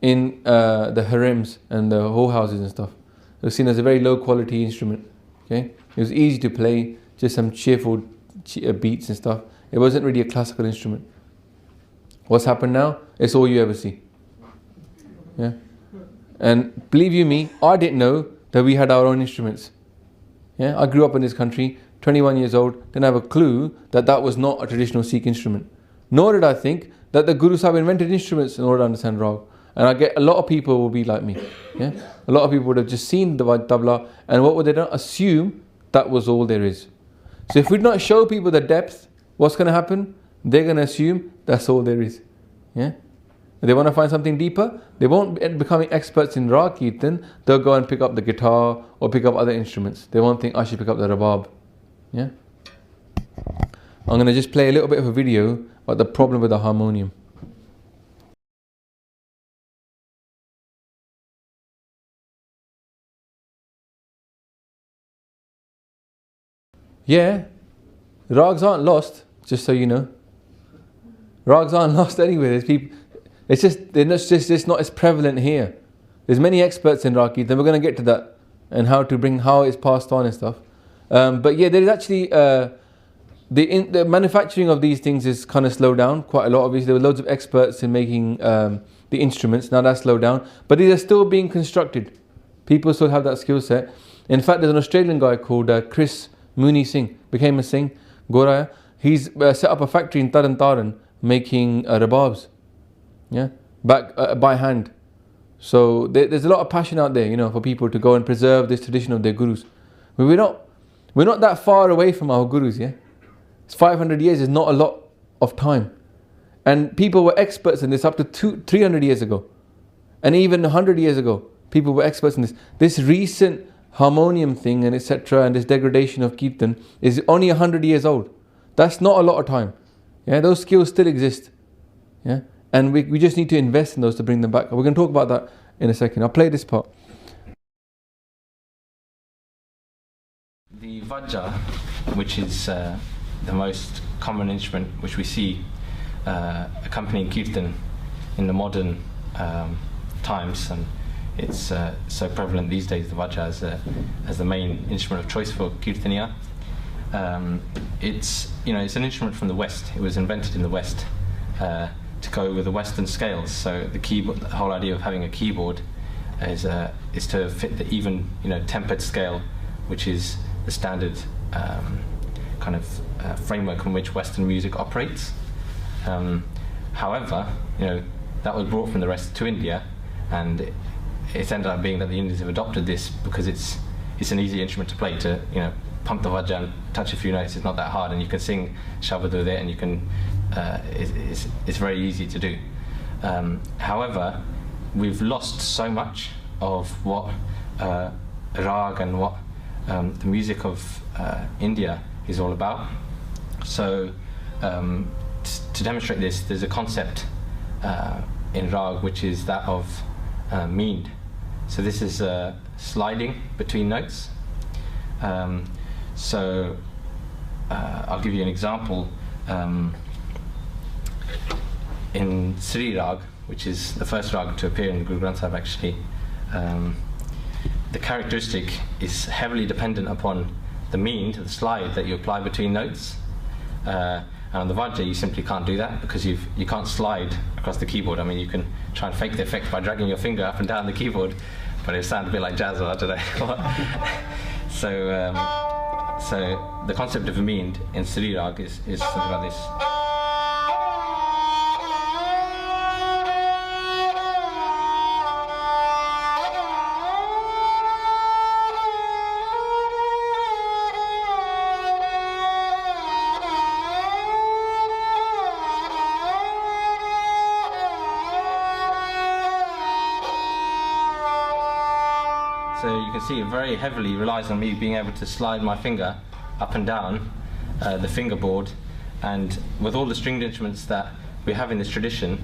In the harems and the whorehouses and stuff. It was seen as a very low quality instrument. Okay, it was easy to play, just some cheerful beats and stuff. It wasn't really a classical instrument. What's happened now? It's all you ever see. Yeah, and believe you me, I didn't know that we had our own instruments. Yeah, I grew up in this country, 21 years old, didn't have a clue that that was not a traditional Sikh instrument. Nor did I think that the Guru Sahib invented instruments in order to understand Rag. And I get a lot of people will be like me. Yeah, a lot of people would have just seen the tabla, and what would they do? Assume that was all there is. So if we not show people the depth, what's going to happen? They're going to assume that's all there is. Yeah. If they want to find something deeper, they won't be becoming experts in Rag Kirtan. They'll go and pick up the guitar or pick up other instruments. They won't think I should pick up the rabab. Yeah. I'm going to just play a little bit of a video about the problem with the harmonium. Yeah, rags aren't lost, just so you know. Rags aren't lost anywhere. There's people. It's just not as prevalent here. There's many experts in Rag Kirtan. We're going to get to that and how it's passed on and stuff. But yeah, there is actually the manufacturing of these things is kind of slowed down quite a lot. Obviously, there were loads of experts in making the instruments. Now that's slowed down, but these are still being constructed. People still have that skill set. In fact, there's an Australian guy called Chris Mooney Singh, became a Singh, Goraya. He's set up a factory in Taran making rababs, yeah, back by hand. So there's a lot of passion out there, you know, for people to go and preserve this tradition of their gurus. But we're not that far away from our gurus, yeah. It's 500 years is not a lot of time, and people were experts in this up to 300 years ago, and even 100 years ago, people were experts in this. This recent harmonium thing and etc. and this degradation of Kirtan is only 100 years old. That's not a lot of time. Yeah, those skills still exist. Yeah, and we just need to invest in those to bring them back. We're going to talk about that in a second. I'll play this part. The Vajja, which is the most common instrument which we see accompanying Kirtan in the modern times, and it's so prevalent these days, the Vajja as the main instrument of choice for Kirtaniya. It's an instrument from the West. It was invented in the West to go with the Western scales. So the whole idea of having a keyboard is to fit the even tempered scale, which is the standard kind of framework in which Western music operates. However, that was brought from the rest to India, and it's ended up being that the Indians have adopted this because it's an easy instrument to play. To pump the Vajja and touch a few notes is not that hard, and you can sing Shabad with it, and you can it's very easy to do. However, we've lost so much of what Rag and what the music of India is all about. So to demonstrate this, there's a concept in Rag which is that of meend. So this is sliding between notes. So I'll give you an example. In Sri Rag, which is the first Rag to appear in the Guru Granth Sahib actually, the characteristic is heavily dependent upon the meend, the slide that you apply between notes. And on the Vajja you simply can't do that because you can't slide across the keyboard. I mean, you can try and fake the effect by dragging your finger up and down the keyboard, but it'll sound a bit like jazz, or I don't know. So the concept of a meend in Sri Rag is something like this. you can see it very heavily relies on me being able to slide my finger up and down the fingerboard, and with all the stringed instruments that we have in this tradition,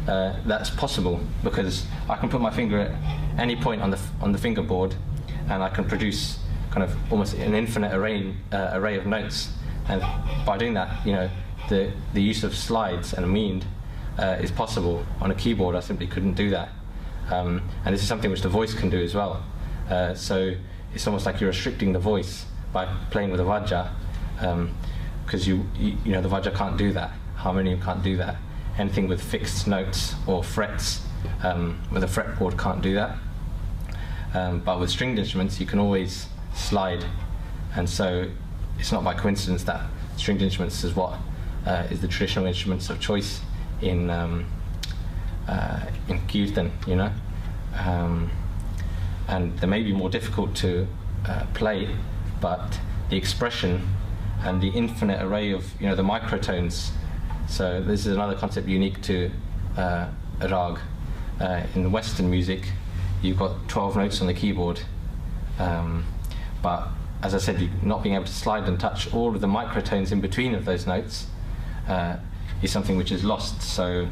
that's possible because I can put my finger at any point on the fingerboard, and I can produce kind of almost an infinite array of notes. And by doing that, you know, the use of slides and mean is possible. On a keyboard, I simply couldn't do that. And this is something which the voice can do as well. So it's almost like you're restricting the voice by playing with a vajra, because you know the vajra can't do that, harmonium can't do that. Anything with fixed notes or frets with a fretboard can't do that. But with stringed instruments, you can always slide, and so it's not by coincidence that stringed instruments is what is the traditional instruments of choice in kirtan, you know. And they may be more difficult to play, but the expression and the infinite array of, you know, the microtones. So this is another concept unique to a rag. In Western music, you've got 12 notes on the keyboard, but as I said, not being able to slide and touch all of the microtones in between of those notes is something which is lost. So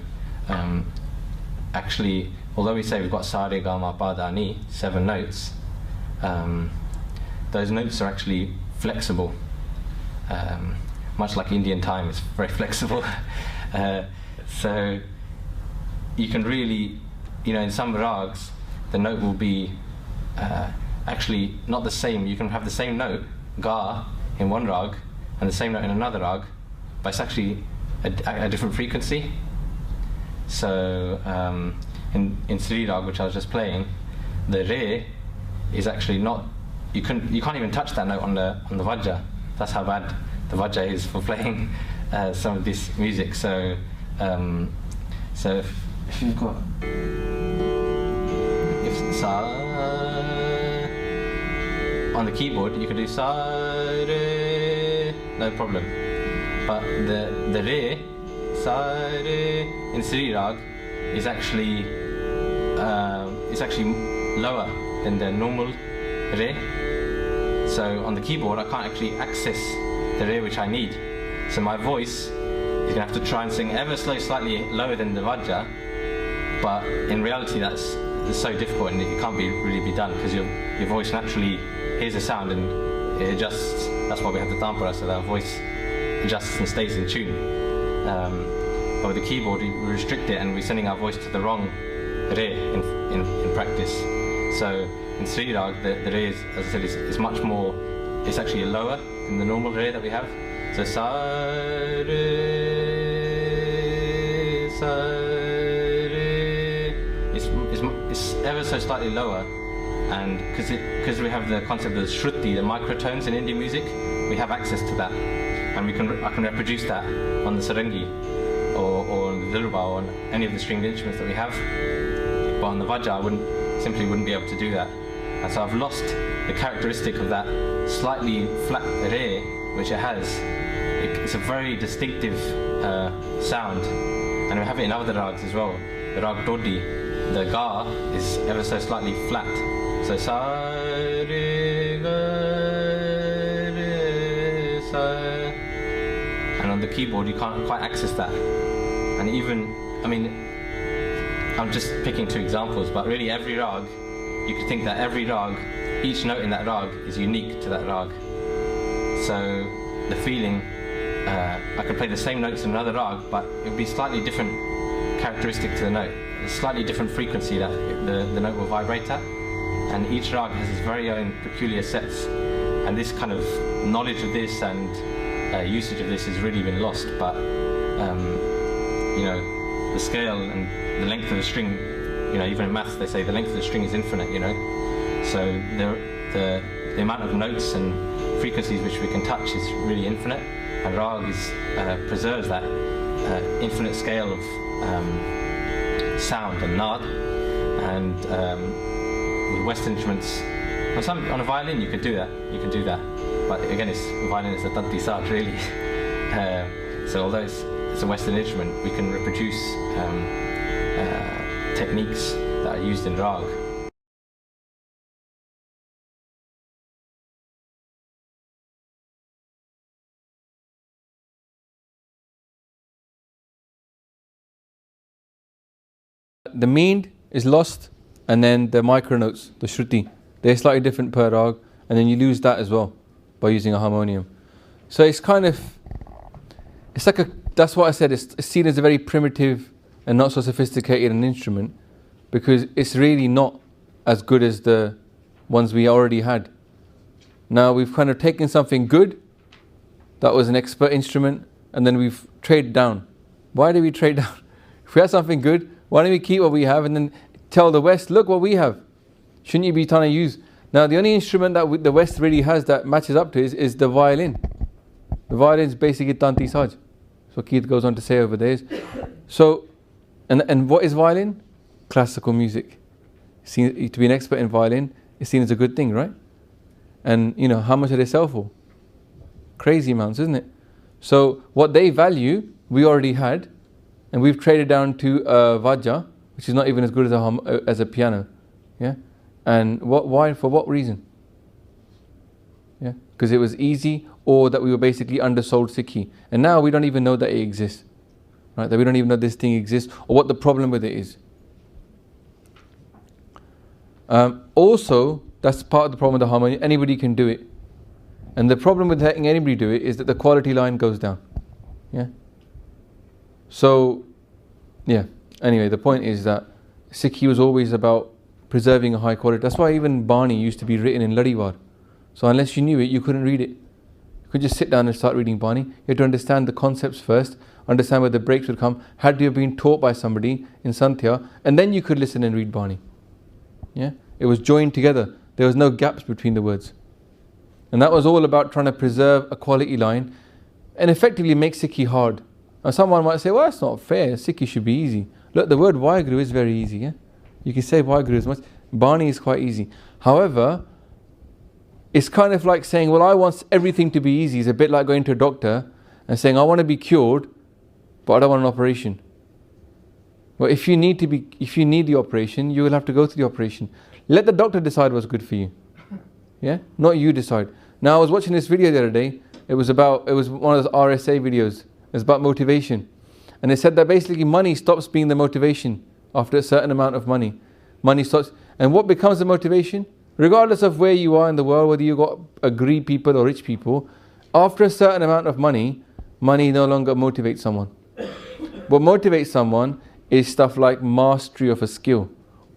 actually, although we say we've got sa re ga ma pa da ni, 7 notes, those notes are actually flexible, much like Indian time is very flexible. So you can really, you know, in some rags, the note will be actually not the same. You can have the same note, ga, in one rag, and the same note in another rag, but it's actually a different frequency. So in Sri rag, which I was just playing, the re is actually not. You can't even touch that note on the vajra. That's how bad the vajra is for playing some of this music. So so if you've got sa on the keyboard, you can do sa re, no problem. But the re, sa re in Sri rag is actually lower than the normal re. So on the keyboard, I can't actually access the re which I need. So my voice is going to have to try and sing ever so slightly lower than the vajra. But in reality, it's so difficult, and it can't really be done because your voice naturally hears a sound and it adjusts. That's why we have the tampura, so that our voice adjusts and stays in tune. But with the keyboard, we restrict it, and we're sending our voice to the wrong re in practice. So in Sri rag, the re is, as I said, is much more. It's actually lower than the normal re that we have. So sa re, sa re. It's ever so slightly lower, and because we have the concept of the shruti, the microtones in Indian music, we have access to that, and I can reproduce that on the sarangi or on the dilruba or on any of the stringed instruments that we have. But on the vajra, I simply wouldn't be able to do that, and so I've lost the characteristic of that slightly flat re which it has. It's a very distinctive sound, and we have it in other rags as well. The rag Dodi, the ga is ever so slightly flat. So sa re ga re sa, and on the keyboard you can't quite access that. And even, I mean, I'm just picking 2 examples, but really every rag, you could think that every rag, each note in that rag is unique to that rag. So the feeling, I could play the same notes in another rag, but it would be slightly different characteristic to the note. A slightly different frequency that the note will vibrate at, and each rag has its very own peculiar sets, and this kind of knowledge of this and usage of this has really been lost. But you know, the scale and the length of the string, you know, even in maths they say the length of the string is infinite, you know, so the amount of notes and frequencies which we can touch is really infinite, and rag preserves that infinite scale of sound and nad. And with Western instruments, on a violin you could do that. But again, violin is a tanti saj really. So although it's a Western instrument, we can reproduce techniques that are used in rag. the meend is lost, and then the micronotes, the shruti, they're slightly different per rag, and then you lose that as well by using a harmonium. So it's kind of, it's like that's what I said, it's seen as a very primitive and not so sophisticated an instrument, because it's really not as good as the ones we already had. Now we've kind of taken something good that was an expert instrument, and then we've traded down. Why do we trade down? If we have something good, why don't we keep what we have and then tell the West, look what we have? Shouldn't you be trying to use? Now the only instrument that the West really has that matches up to is the violin. The violin is basically tanti saj. So Keith goes on to say over there. So, and what is violin? Classical music. To be an expert in violin is seen as a good thing, right? And you know, how much do they sell for? Crazy amounts, isn't it? So what they value, we already had, and we've traded down to vajja, which is not even as good as a piano. Yeah? And why? For what reason? Yeah? Because it was easy, or that we were basically undersold Sikhi. And now we don't even know that it exists. Right? That we don't even know this thing exists, or what the problem with it is. Also, that's part of the problem with the harmony. Anybody can do it. And the problem with letting anybody do it is that the quality line goes down. Yeah? So, yeah. Anyway, the point is that Sikhi was always about preserving a high quality. That's why even Bani used to be written in Ladiwar. So unless you knew it, you couldn't read it. You could just sit down and start reading Bani. You had to understand the concepts first, understand where the breaks would come, had to have been taught by somebody in Santhya, and then you could listen and read Bani. Yeah? It was joined together. There was no gaps between the words. And that was all about trying to preserve a quality line and effectively make Sikhi hard. Now someone might say, well, that's not fair. Sikhi should be easy. Look, the word Waheguru is very easy. Yeah? You can say Waheguru as much. Bani is quite easy. However, it's kind of like saying, well, I want everything to be easy. It's a bit like going to a doctor and saying, I want to be cured, but I don't want an operation. Well, if you need the operation, you will have to go through the operation. Let the doctor decide what's good for you. Yeah? Not you decide. Now I was watching this video the other day. It was one of those RSA videos. It's about motivation. And it said that basically money stops being the motivation after a certain amount of money. Money stops. And what becomes the motivation? Regardless of where you are in the world, whether you got greedy people or rich people, after a certain amount of money no longer motivates someone. What motivates someone is stuff like mastery of a skill,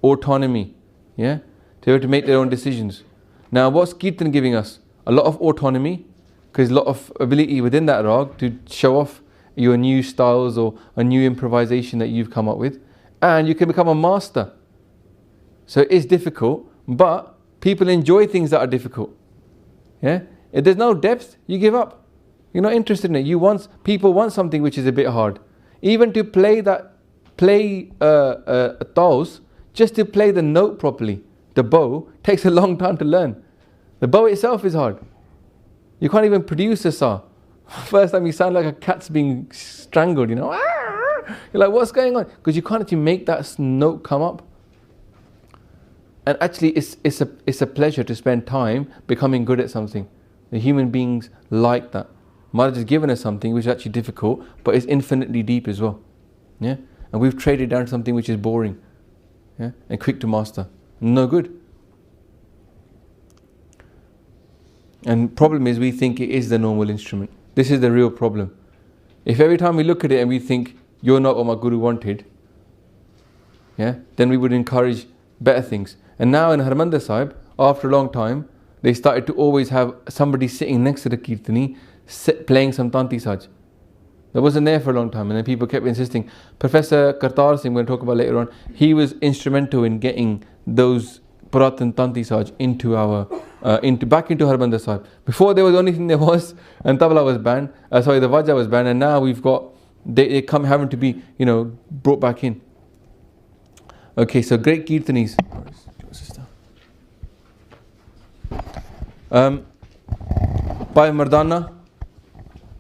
autonomy, yeah, to be able to make their own decisions. Now, what's Kirtan giving us? A lot of autonomy, because a lot of ability within that rag to show off your new styles or a new improvisation that you've come up with, and you can become a master. So it is difficult, but people enjoy things that are difficult. Yeah, if there's no depth, you give up. You're not interested in it. People want something which is a bit hard. Even to play taus, just to play the note properly, the bow, takes a long time to learn. The bow itself is hard. You can't even produce a sa. First time you sound like a cat's being strangled, you know. You're like, what's going on? Because you can't actually make that note come up. And actually, it's a pleasure to spend time becoming good at something. The human beings like that. Maharaj has given us something which is actually difficult, but is infinitely deep as well. Yeah? And we've traded down something which is boring, yeah, and quick to master. No good. And problem is, we think it is the normal instrument. This is the real problem. If every time we look at it and we think, you're not what my Guru wanted, yeah, then we would encourage better things. And now in Harmandir Sahib, after a long time, they started to always have somebody sitting next to the Kirtani playing some Tanti Saj. That wasn't there for a long time, and then people kept insisting. Professor Kartar Singh, we're going to talk about later on, he was instrumental in getting those Puratan Tanti Saj back into Harmandir Sahib. Before, there was the only thing there was, and Tabla was banned, the Vajja was banned, and now we've got, they come having to be, brought back in. Okay, so great Kirtanis. Bhai Mardana,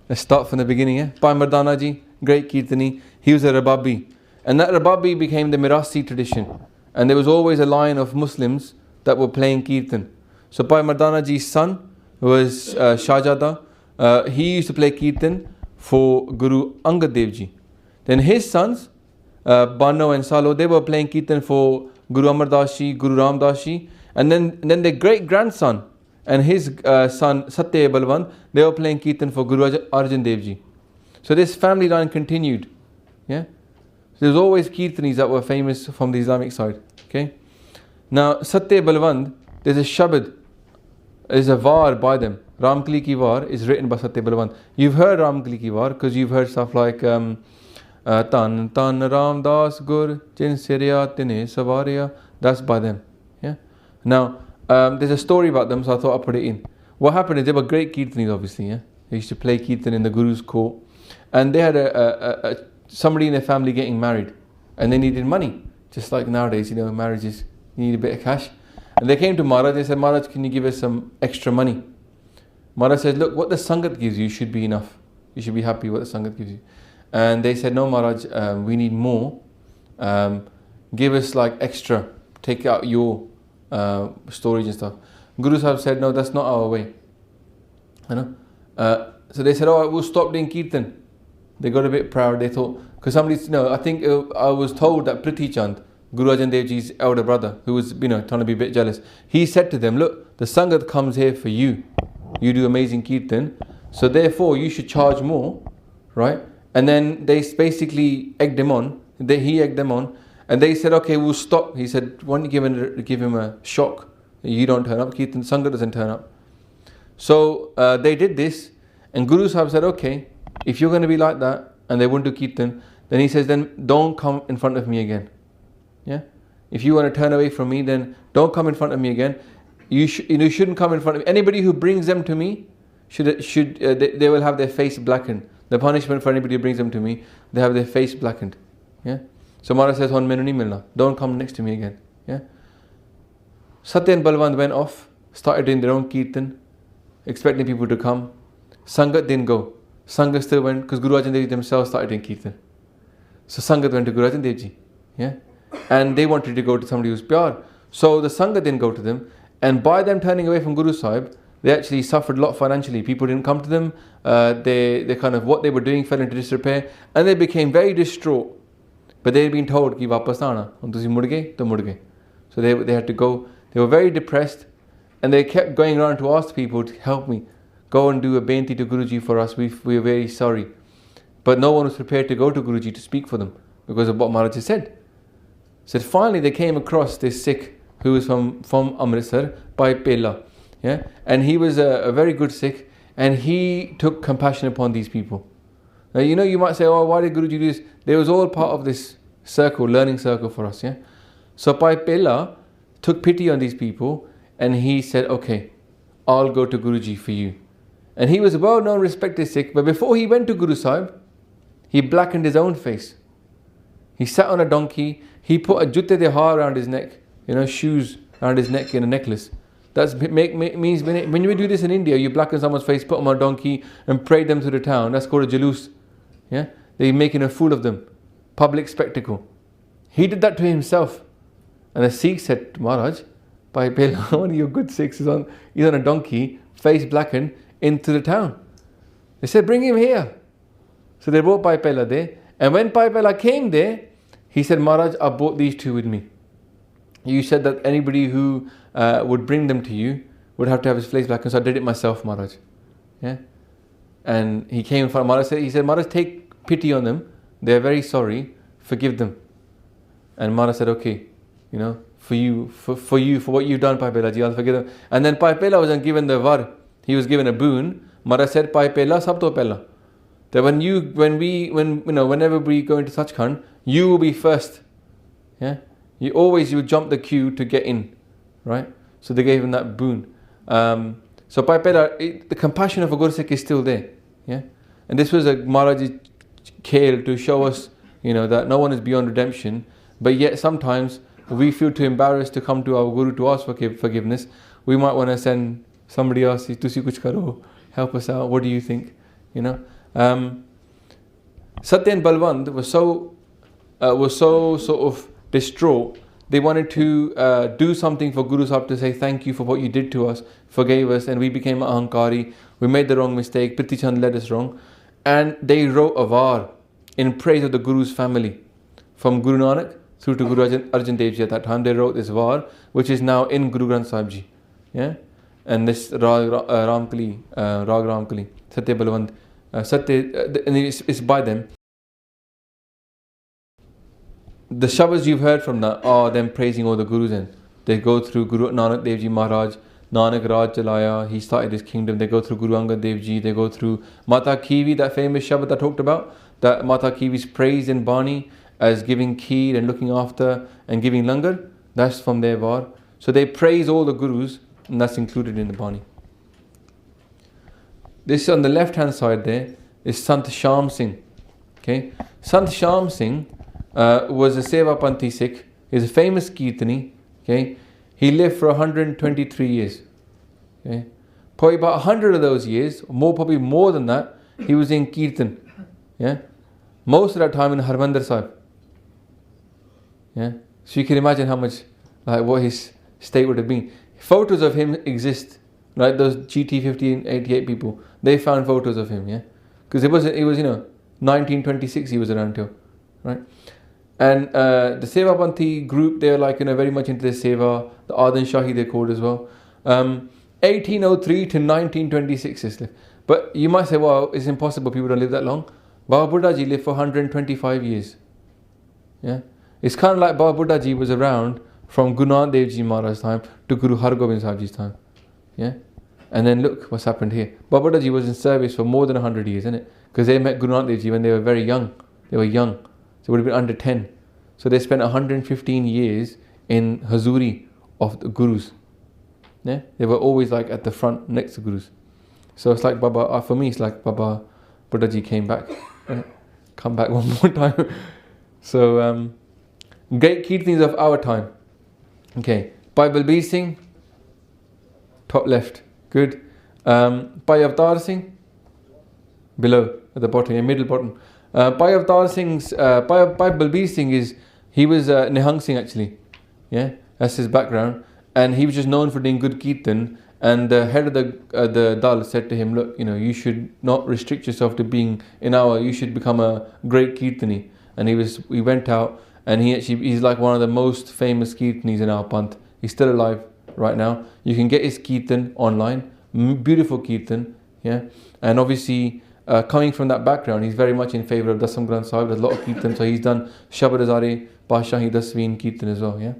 let's start from the beginning. Yeah? Bhai Mardana ji, great Kirtani, he was a Rababi, and that Rababi became the Mirasi tradition, and there was always a line of Muslims that were playing Kirtan. So Bhai Mardana ji's son was Shahjada. He used to play Kirtan for Guru Angad Dev ji. Then his sons, Bano and Salo, they were playing Kirtan for Guru Amar Das Ji, Guru Ram Das Ji, and then their great grandson and his son Satya Balwant, they were playing Kirtan for Guru Arjan Dev Ji. So this family line continued. Yeah, so there's always Kirtanis that were famous from the Islamic side. Okay, now Satya Balwant, there's a Shabad, there's a var by them. Ramkali ki var is written by Satya Balwant. You've heard Ramkali ki var because you've heard stuff like Tan Tan Ram Das Gur Jin Siriya Tine Savariya. That's by them. Yeah. Now there's a story about them, so I thought I'd put it in. What happened is they were great Kirtanis, obviously. Yeah, they used to play Kirtan in the Guru's court, and they had somebody in their family getting married, and they needed money, just like nowadays. Marriages, you need a bit of cash. And they came to Maharaj. They said, Maharaj, can you give us some extra money? Maharaj said, look, what the Sangat gives you should be enough. You should be happy what the Sangat gives you. And they said, no, Maharaj, we need more. Give us like extra. Take out your storage and stuff. Guru Sahib said, no, that's not our way. So they said, oh, we'll stop doing Kirtan. They got a bit proud. They thought, because I think I was told that Prithi Chand, Guru Arjan Dev Ji's elder brother, who was trying to be a bit jealous, he said to them, look, the Sangat comes here for you. You do amazing Kirtan, so therefore you should charge more, right? And then they basically egged him on. He egged them on, and they said, okay, we'll stop. He said, why don't you give him a shock? You don't turn up, Kirtan Sangat doesn't turn up. So they did this, and Guru Sahib said, okay, if you're going to be like that, and they won't do Kirtan, then he says, then don't come in front of me again. Yeah, if you want to turn away from me, then don't come in front of me again. You shouldn't come in front of me. Anybody who brings them to me they will have their face blackened. The punishment for anybody who brings them to me, they have their face blackened. Yeah. So Maharaj says, "Hon mainu nahi milna. Don't come next to me again." Yeah. Satya and Balwant went off, started doing their own Kirtan, expecting people to come. Sangat didn't go. Sangat still went because Guru Arjan Dev Ji themselves started doing Kirtan. So Sangat went to Guru Arjan Dev Ji. Yeah. And they wanted to go to somebody who's pure. So the Sangat didn't go to them. And by them turning away from Guru Sahib, they actually suffered a lot financially. People didn't come to them. They kind of, what they were doing fell into disrepair. And they became very distraught. But they had been told, ki wapas aana, hum tusi mud gaye, to mud gaye. So they had to go. They were very depressed. And they kept going around to ask people to help me. Go and do a beinti to Guruji for us. We are very sorry. But no one was prepared to go to Guruji to speak for them because of what Maharaj had said. So finally they came across this Sikh who was from Amritsar, Bhai Pela. Yeah? And he was a very good Sikh, and he took compassion upon these people. Now, you might say, oh, why did Guruji do this? They was all part of this circle, learning circle for us. Yeah. So Bhai Pela took pity on these people, and he said, okay, I'll go to Guruji for you. And he was a well-known, respected Sikh, but before he went to Guru Sahib, he blackened his own face. He sat on a donkey, he put a jute de har around his neck, shoes around his neck in a necklace. That means when you do this in India, you blacken someone's face, put them on a donkey and parade them to the town. That's called a jalus. Yeah? They're making a fool of them. Public spectacle. He did that to himself. And the Sikh said to Maharaj, Bhai Pela, one of your good Sikhs he's on a donkey, face blackened, into the town. They said, bring him here. So they brought Bhai Pela there. And when Bhai Pela came there, he said, Maharaj, I brought these two with me. You said that anybody who would bring them to you would have to have his face blackened, so I did it myself, Maharaj. Yeah? And he came in front of Maharaj. He said, Maharaj, take pity on them. They are very sorry. Forgive them. And Maharaj said, okay, for what you've done, Bhai Pela ji, I'll forgive them. And then Bhai Pela was given the var. He was given a boon. Maharaj said, Bhai Pela, sab to pehla. That whenever we go into Sachkhand, you will be first. Yeah? You jump the queue to get in. Right? So they gave him that boon. So Bhai Pela, the compassion of a Guru Sikh is still there. Yeah? And this was a Maharaj's care to show us, that no one is beyond redemption. But yet sometimes we feel too embarrassed to come to our Guru to ask for forgiveness. We might want to send somebody else, tusi kuch karo, help us out. What do you think? Satya and Balwant were so sort of distraught. They wanted to do something for Guru Sahib to say thank you for what you did to us, forgave us, and we became ahankari. We made the wrong mistake. Prithi Chand led us wrong, and they wrote a var in praise of the Guru's family from Guru Nanak through to Guru Arjan Dev Ji at that time. They wrote this var, which is now in Guru Granth Sahib Ji. Yeah? And this Ramkali, Rag Ramkali, Satya Balwant, and it's by them. The Shabas you've heard from that are them praising all the Gurus, and they go through Guru Nanak Dev Ji Maharaj, Nanak Raj Jalaya, he started his kingdom. They go through Guru Angad Dev Ji, they go through Mata Kiwi, that famous Shabad I talked about, that Mata Kiwi's praised in Bani as giving kheer and looking after and giving langar. That's from their var. So they praise all the Gurus, and that's included in the Bani. This on the left hand side there is Sant Sham Singh. Okay, Sant Sham Singh was a Sevapanthi Sikh. He's a famous Kirtani. Okay, he lived for 123 years. Okay, probably about 100 of those years, probably more than that, he was in Kirtan. Yeah, most of that time in Harmandir Sahib. Yeah, so you can imagine how much, like, what his state would have been. Photos of him exist, right? Those GT 1588 people, they found photos of him, yeah, because it was 1926 he was around here, right? And the Sevapanthi group, they're like, very much into the Seva, the Adan Shahi they're called as well. 1803 to 1926 is lived. But you might say, well, it's impossible, people don't live that long. Baba Buddha Ji lived for 125 years. Yeah, it's kind of like Baba Buddha Ji was around from Guru Nanak Dev Ji Maharaj's time to Guru Har Gobind Sahib Ji's time. Yeah, and then look what's happened here. Baba Buddha Ji was in service for more than 100 years, isn't it? Because they met Guru Nanak Dev Ji when they were very young. They were young, so it would have been under 10. So they spent 115 years in Hazuri of the Gurus. Yeah, they were always like at the front next to Gurus. So it's like Baba, for me, it's like Baba Buddha Ji came back, come back one more time. So great Kirtans of our time. Okay, Bhai Balbir Singh, top left, good. Bhai Avtar Singh, below, at the bottom, middle bottom. Bhai Avtar Singh's, Bhai Balbir Singh he was Nihang Singh actually, yeah, that's his background, and he was just known for doing good Kirtan, and the head of the Dal said to him, look, you should not restrict yourself to being you should become a great Kirtani, and he went out, and he's like one of the most famous Kirtanis in our Panth. He's still alive right now. You can get his Kirtan online, beautiful Kirtan, yeah, and obviously coming from that background, he's very much in favour of Dasam Granth Sahib. There's a lot of Kirtan, so he's done Shabad Azare, Pashahi Dasveen Kirtan as well, yeah.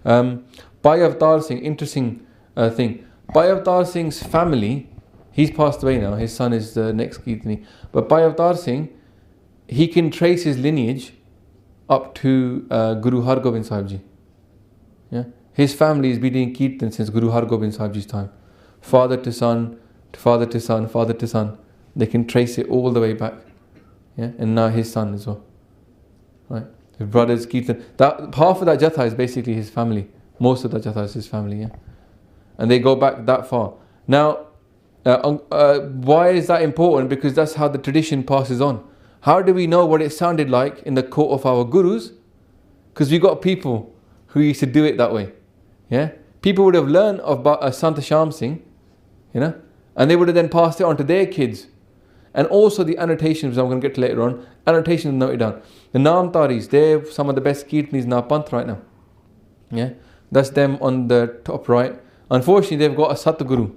Bhai Avtar Singh, interesting thing. Bhai Avtar Singh's family, he's passed away now, his son is the next Kirtani. But Bhai Avtar Singh, he can trace his lineage up to Guru Har Gobind Sahib Ji. Yeah? His family has been doing Kirtan since Guru Har Gobind Sahib Ji's time. Father to son, to father to son, father to son. They can trace it all the way back. Yeah? And now his son as well. Right? His brother's Kirtan. Half of that Jatha is basically his family. Most of that Jatha is his family. Yeah? And they go back that far. Now, why is that important? Because that's how the tradition passes on. How do we know what it sounded like in the court of our Gurus? Because we got people who used to do it that way. Yeah, people would have learned of Sant Sham Singh, and they would have then passed it on to their kids. And also the annotations, I'm going to get to later on, annotations noted down. The Naam Taris, they're some of the best Kirtanis in our Panth right now. Yeah, that's them on the top right. Unfortunately, they've got a Satguru,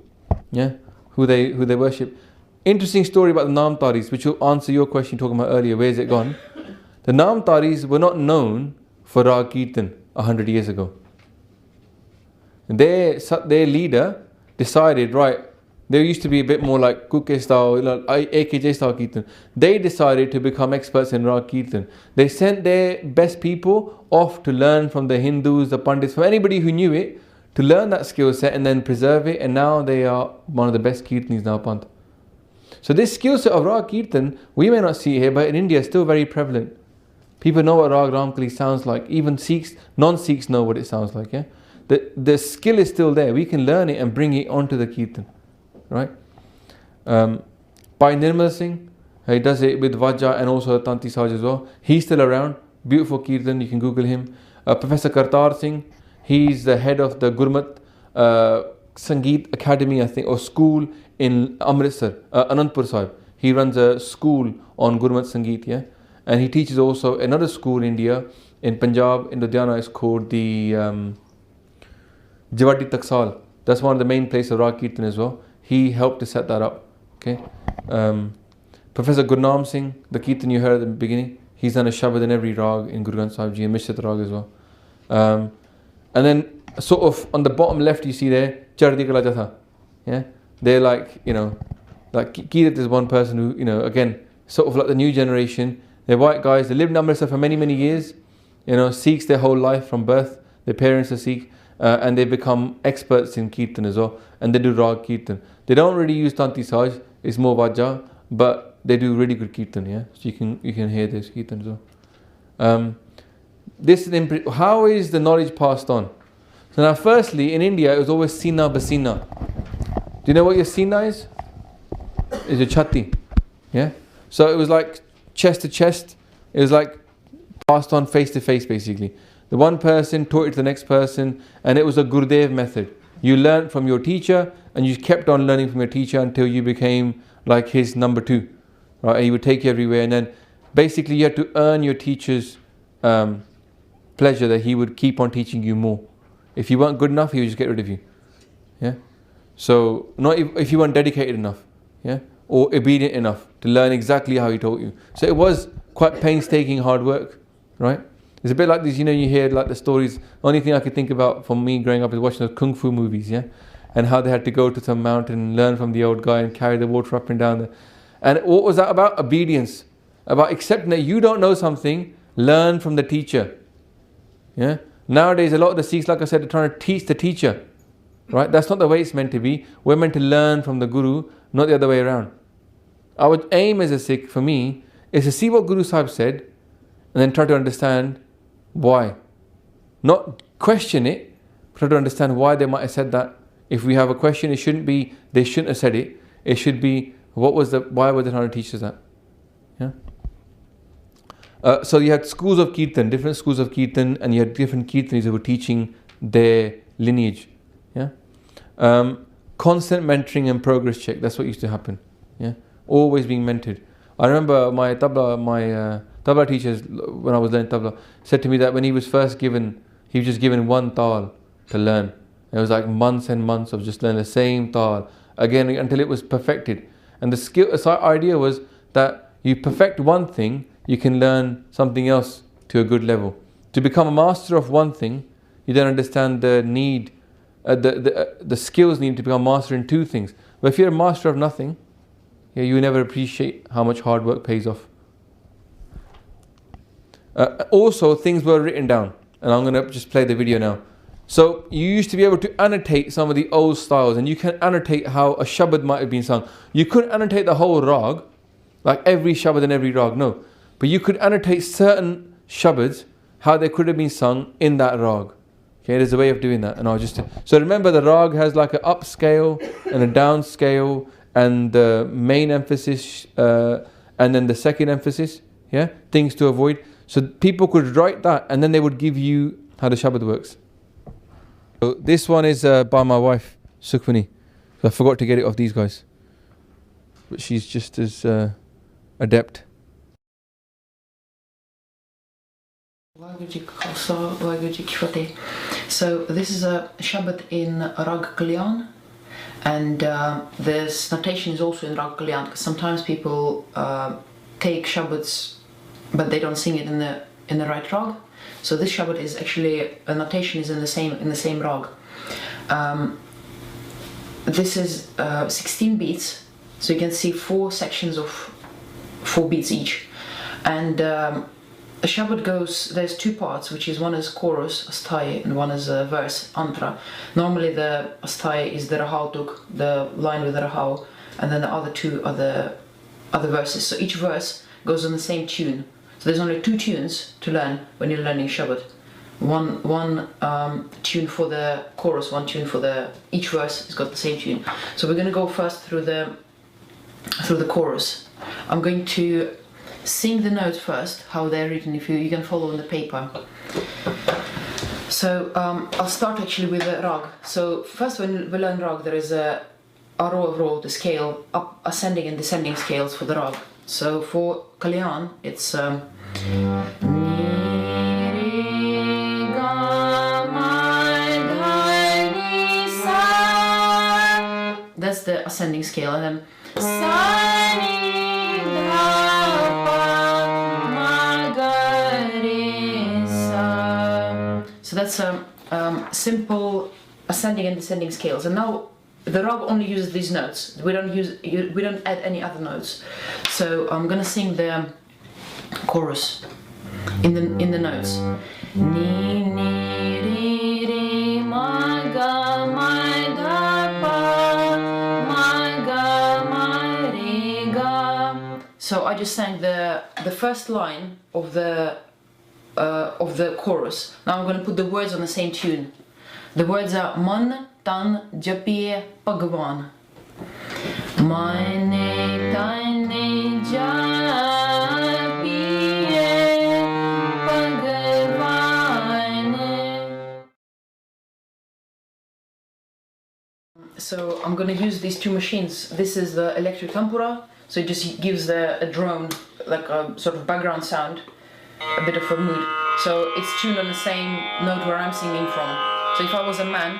yeah, who they worship. Interesting story about the Naam Taris, which will answer your question talking about earlier, where's it gone? The Naam Taris were not known for Rag Kirtan 100 years ago. Their leader decided, right, they used to be a bit more like Kuke style, AKJ style Kirtan. They decided to become experts in Rag Kirtan. They sent their best people off to learn from the Hindus, the Pandits, from anybody who knew it, to learn that skill set and then preserve it, and now they are one of the best Kirtanis in our Panth. So this skill set of Rag Kirtan, we may not see it here, but in India it's still very prevalent. People know what Rag Ramkali sounds like. Even Sikhs, non-Sikhs know what it sounds like. Yeah, the skill is still there. We can learn it and bring it onto the Kirtan. Right? Bhai Nirmal Singh, he does it with Vajja and also Tanti Saj as well. He's still around. Beautiful Kirtan, you can Google him. Professor Kartar Singh, he's the head of the Gurmat Sangeet Academy, I think, or school in Amritsar, Anandpur Sahib. He runs a school on Gurmat Sangeet, yeah. And he teaches also another school in India, in Punjab, in Ludhiana. It's called the Jawadi Taksal. That's one of the main places of Rag Kirtan as well. He helped to set that up. Okay. Professor Gurnam Singh, the Kirtan you heard at the beginning, he's done a Shabad in every Rag in Guru Granth Sahib Ji and Mishrat Rag as well. And then sort of on the bottom left you see there, Chardi Kala Jatha. Yeah. They're like, you know, like Kirat is one person who, you know, again, sort of like the new generation. They're white guys, they lived in Amritsar for many, many years. You know, Sikhs their whole life from birth. Their parents are Sikh. And they become experts in Kirtan as well. And they do Rag Kirtan. They don't really use Tanti Saj, it's more Vajja, but they do really good Kirtan, yeah? So you can hear this Kirtan as well. This is how is the knowledge passed on? So now firstly, in India, it was always Sina Basina. Do you know what your Sina is? It's your Chatti. Yeah? So it was like chest to chest. It was like passed on face to face basically. The one person taught it to the next person, and it was a Gurudev method. You learned from your teacher, and you kept on learning from your teacher until you became like his number two. Right? And he would take you everywhere, and then basically you had to earn your teacher's pleasure that he would keep on teaching you more. If you weren't good enough, he would just get rid of you. Yeah. So not if you weren't dedicated enough, yeah, or obedient enough to learn exactly how he taught you. So it was quite painstaking, hard work, right? It's a bit like this, you know, you hear like the stories. Only thing I could think about from me growing up is watching those kung fu movies, yeah, and how they had to go to some mountain and learn from the old guy and carry the water up and down there. And what was that about? Obedience, about accepting that you don't know something. Learn from the teacher. Yeah. Nowadays, a lot of the Sikhs, like I said, are trying to teach the teacher. Right? That's not the way it's meant to be. We're meant to learn from the Guru, not the other way around. Our aim as a Sikh, for me, is to see what Guru Sahib said and then try to understand why. Not question it, try to understand why they might have said that. If we have a question, it shouldn't be they shouldn't have said it. It should be why were they trying to teach us that? Yeah. So you had schools of Kirtan, different schools of Kirtan, and you had different Kirtanis who were teaching their lineage. Yeah. Constant mentoring and progress check. That's what used to happen. Yeah. Always being mentored. I remember my tabla teachers, when I was learning tabla, said to me that when he was first given, he was just given one tal to learn. It was like months and months of just learning the same tal again until it was perfected. And the idea was that you perfect one thing, you can learn something else to a good level. To become a master of one thing, you then understand the need, the skills needed to become a master in two things. But if you're a master of nothing, yeah, you never appreciate how much hard work pays off. Also, things were written down, and I'm going to just play the video now. So you used to be able to annotate some of the old styles, and you can annotate how a Shabad might have been sung. You couldn't annotate the whole Rag, like every Shabad and every Rag, no. But you could annotate certain Shabads, how they could have been sung in that Rag. Okay, there's a way of doing that. And I'll just so remember, the Rag has like an up scale and a down scale, and the main emphasis, and then the second emphasis, yeah, things to avoid. So people could write that, and then they would give you how the Shabad works. So this one is by my wife, Sukhmani. So I forgot to get it off these guys, but she's just as adept. So this is a Shabad in Rag Kalyan, and this notation is also in Rag Kalyan, because sometimes people take Shabads but they don't sing it in the right Rag. So this Shabad is actually, a notation is in the same Rag. This is 16 beats, so you can see 4 sections of 4 beats each. And the Shabad goes, there's 2 parts, which is one is chorus, Asthai, and one is verse, Antra. Normally the Asthai is the Rahautuk, the line with the Rahau, and then the other 2 are the other verses. So each verse goes on the same tune. So there's only 2 tunes to learn when you're learning Shabad. One tune for the chorus, one tune for each verse has got the same tune. So we're going to go first through the chorus. I'm going to sing the notes first, how they're written, if you can follow on the paper. So I'll start actually with the Rag. So first when we learn Rag, there is a aroh, the scale, up, ascending and descending scales for the rag. So for Kalyan, it's Ni, Re, Ga, Ma, Dha, Ni, Sa. That's the ascending scale, and then Sa, Ni, Dha, Pa, Ma, Ga, Re, Sa. So that's simple ascending and descending scales. And now the rag only uses these notes. We don't add any other notes. So I'm gonna sing the chorus in the notes. Ni, ni, re, re, ma, ga, ma, da, pa, ma, ga, ma, re, ga. So I just sang the first line of the chorus. Now I'm gonna put the words on the same tune. The words are Man Tan Japiye Bhagwan. Mane Tane Japiye Bhagwan. So I'm gonna use these two machines. This is the electric tampura, so it just gives a drone, like a sort of background sound, a bit of a mood. So it's tuned on the same note where I'm singing from. So if I was a man,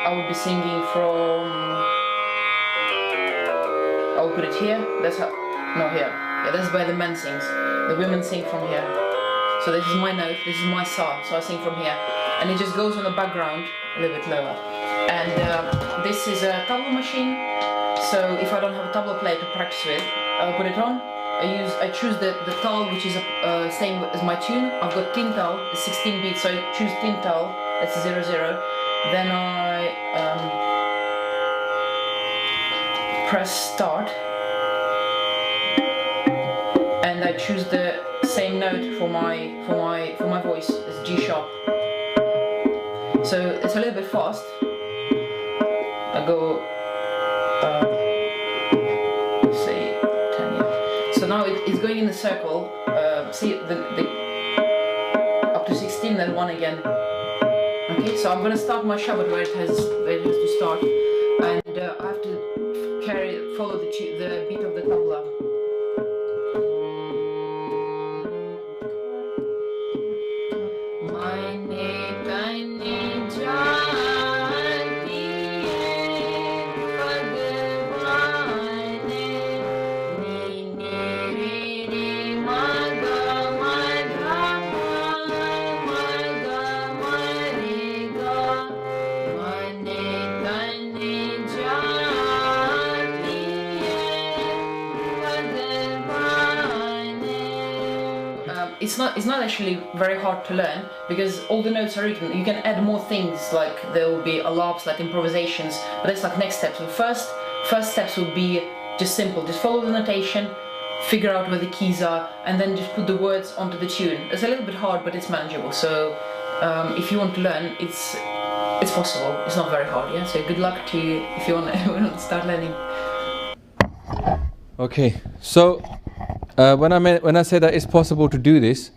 I would be singing from, I will put it here, that's how, no, here. Yeah, that's where the man sings. The women sing from here. So this is my note, this is my sa, so I sing from here. And it just goes on the background a little bit lower. And this is a tabla machine, so if I don't have a tabla player to practice with, I'll put it on. I choose the tal, which is same as my tune. I've got tin tal, 16 beats, so I choose tin tal, that's 0, 0. Then I press start, and I choose the same note for my voice. It's G sharp. So it's a little bit fast. I go say 10. Yeah. So now it's going in the circle. See the up to 16, then 1 again. Okay, so I'm gonna start my Shabad where it has to start, and I have to follow the beat of the tabla. It's not actually very hard to learn because all the notes are written. You can add more things, like there will be alabs, like improvisations, but that's like next steps. So first steps would be just simple, just follow the notation, figure out where the keys are, and then just put the words onto the tune. It's a little bit hard, but it's manageable. So if you want to learn, it's possible. It's not very hard. Yeah. So good luck to you if you want to start learning. Okay, so when I say that it's possible to do this,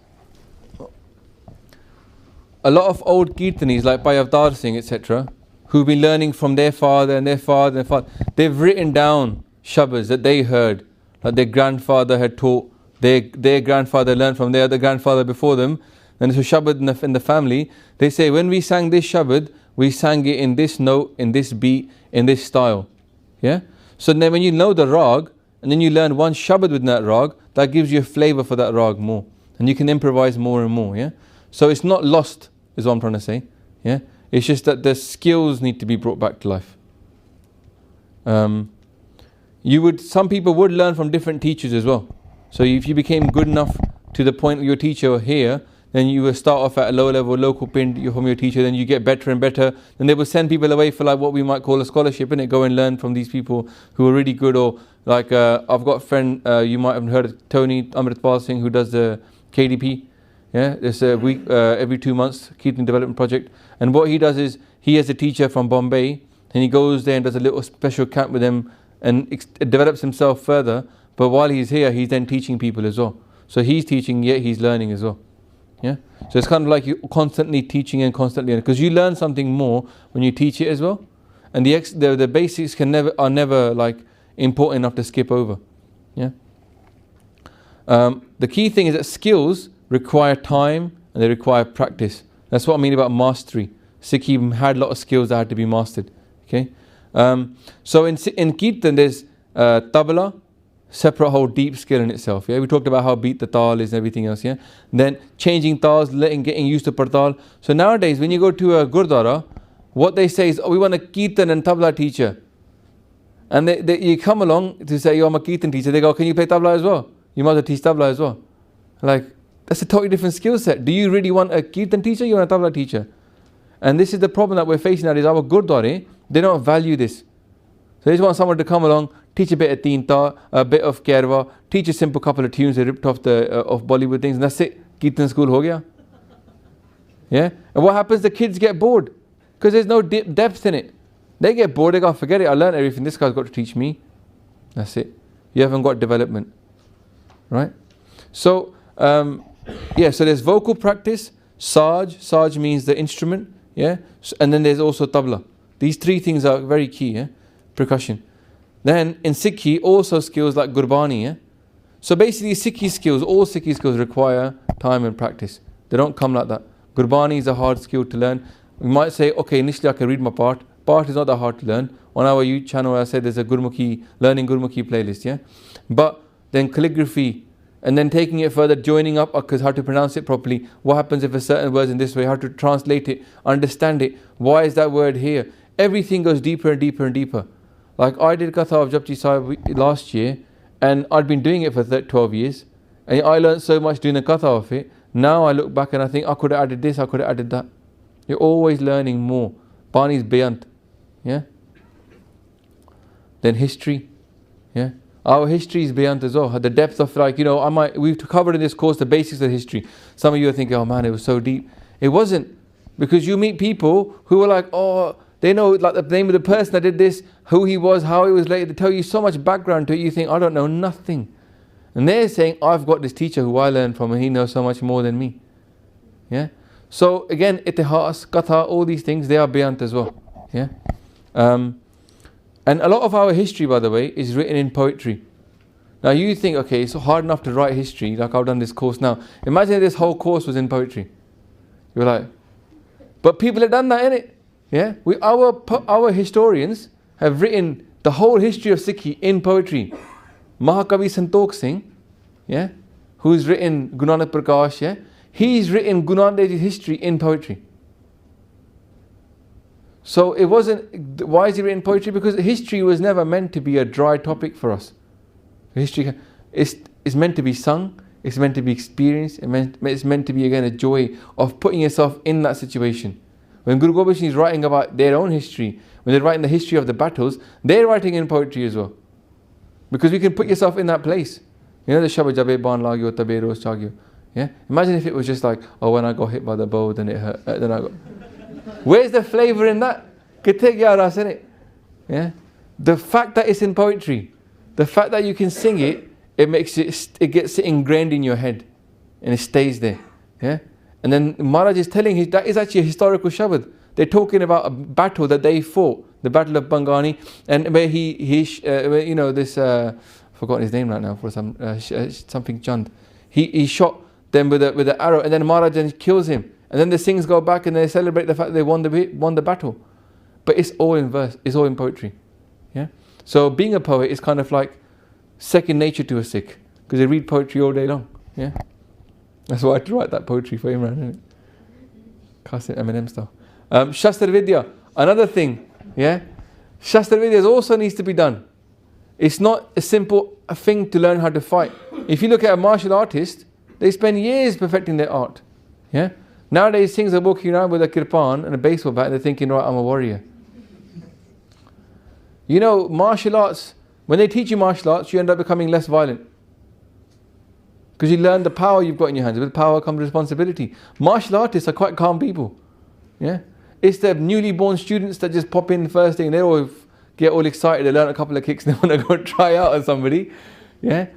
a lot of old Kirtanis like Bhai Avtar Singh, etc., who've been learning from their father and their father and father, they've written down shabads that they heard, that their grandfather had taught, their grandfather learned from their other grandfather before them. And it's a shabad in the family. They say, when we sang this shabad, we sang it in this note, in this beat, in this style. Yeah? So then when you know the rag, and then you learn one shabad with that rag, that gives you a flavour for that rag more. And you can improvise more and more, yeah? So it's not lost, is what I'm trying to say, yeah? It's just that the skills need to be brought back to life. Some people would learn from different teachers as well. So if you became good enough to the point where your teacher here, then you will start off at a lower level, local pin from your teacher, then you get better and better. Then they will send people away for like what we might call a scholarship, innit? Go and learn from these people who are really good. Or like I've got a friend, you might have heard of Tony Amritpal Singh, who does the KDP. Yeah, it's a week, every 2 months, Kirtan Development Project. And what he does is, he has a teacher from Bombay, and he goes there and does a little special camp with them and develops himself further. But while he's here, he's then teaching people as well. So he's teaching, yet he's learning as well. Yeah, so it's kind of like you're constantly teaching and constantly learning, because you learn something more when you teach it as well. and the basics are never like important enough to skip over. Yeah. The key thing is that skills require time and they require practice. That's what I mean about mastery. Sikhi had a lot of skills that had to be mastered. Okay. So in Kirtan there's tabla, separate whole deep skill in itself. Yeah, we talked about how beat the tal is and everything else. Yeah, and then changing tals, getting used to partal. So nowadays, when you go to a gurdwara, what they say is, "Oh, we want a Kirtan and tabla teacher." And you come along to say, "Yo, I'm a Kirtan teacher." They go, "Can you play tabla as well? You might have to teach tabla as well." Like, that's a totally different skill set. Do you really want a Kirtan teacher? You want a tabla teacher? And this is the problem that we're facing now. Is our gurdwara, they don't value this. So they just want someone to come along, teach a bit of Teenta, a bit of Kerwa, teach a simple couple of tunes they ripped off of Bollywood things, and that's it. Kirtan school ho gaya. Yeah? And what happens? The kids get bored because there's no depth in it. They get bored, they go, forget it, I learned everything, this guy's got to teach me. That's it. You haven't got development. Right? So, so there's vocal practice, Saj means the instrument, yeah? And then there's also tabla. These three things are very key, yeah? Percussion. Then in Sikhi, also skills like Gurbani, yeah? So basically Sikhi skills, all Sikhi skills require time and practice. They don't come like that. Gurbani is a hard skill to learn. We might say, okay, initially I can read my part. Part is not that hard to learn. On our YouTube channel, I said there's a learning Gurmukhi playlist, yeah? But then calligraphy, and then taking it further, joining up, because how to pronounce it properly, what happens if a certain word's in this way, how to translate it, understand it, why is that word here? Everything goes deeper and deeper and deeper. Like I did Katha of Japji Sahib last year, and I'd been doing it for 12 years, and I learned so much doing the Katha of it. Now I look back and I think I could have added this, I could have added that. You're always learning more. Bani's Bayant. Yeah. Then history. Yeah. Our history is Bayant as well. The depth of we've covered in this course the basics of history. Some of you are thinking, oh man, it was so deep. It wasn't. Because you meet people who are like, oh, they know like the name of the person that did this, who he was, how he was later. They tell you so much background to it, you think, I don't know nothing. And they're saying, I've got this teacher who I learned from and he knows so much more than me. Yeah. So again, itihas, katha, all these things, they are Bayant as well. Yeah. And a lot of our history, by the way, is written in poetry. Now you think, okay, it's hard enough to write history, like I've done this course now. Imagine if this whole course was in poetry. You're like, but people have done that, innit? Yeah? Our historians have written the whole history of Sikhi in poetry. Mahakavi Santokh Singh, yeah, who's written Guru Nanak Prakash, yeah, he's written Guru Nanak Dev Ji's history in poetry. So it wasn't, why is he written poetry? Because history was never meant to be a dry topic for us. History is meant to be sung, it's meant to be experienced, it's meant to be again a joy of putting yourself in that situation. When Guru Gobind Singh is writing about their own history, when they're writing the history of the battles, they're writing in poetry as well. Because you can put yourself in that place. You know the Shabad Jabe Ban Lagyo Tabe Ros Chagyo. Yeah? Imagine if it was just like, oh, when I got hit by the bow, then it hurt. Then I got. Where's the flavour in that? Yeah? The fact that it's in poetry, the fact that you can sing it, it gets ingrained in your head, and it stays there. Yeah? And then Maharaj is telling that is actually a historical Shabad. They're talking about a battle that they fought, the Battle of Bangani, and where I've forgotten his name right now for something Chand. He shot them with an arrow, and then Maharaj then kills him. And then the Singhs go back and they celebrate the fact that they won the battle. But it's all in verse, it's all in poetry. Yeah. So being a poet is kind of like second nature to a Sikh, because they read poetry all day long. Yeah. That's why I had to write that poetry for Imran, isn't it? Cast it Eminem style. Shastra Vidya, another thing. Yeah. Shastra Vidya also needs to be done. It's not a simple thing to learn how to fight. If you look at a martial artist, they spend years perfecting their art. Yeah. Nowadays, things are walking around with a kirpan and a baseball bat and they're thinking, right, I'm a warrior. You know, martial arts, when they teach you martial arts, you end up becoming less violent. Because you learn the power you've got in your hands. With power comes responsibility. Martial artists are quite calm people. Yeah? It's the newly born students that just pop in the first thing and they all get all excited, they learn a couple of kicks and they want to go try out on somebody. Yeah?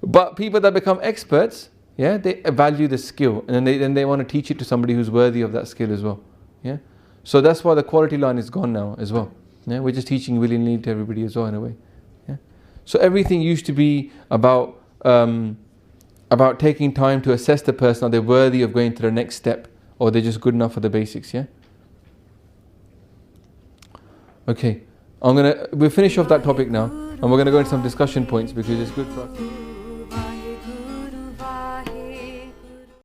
But people that become experts, yeah, they value the skill and then they want to teach it to somebody who's worthy of that skill as well. Yeah? So that's why the quality line is gone now as well. Yeah? We're just teaching willy-nilly to everybody as well in a way. Yeah? So everything used to be about taking time to assess the person, are they worthy of going to the next step, or they're just good enough for the basics. Yeah. Okay, we'll finish off that topic now, and we're gonna go into some discussion points because it's good for us.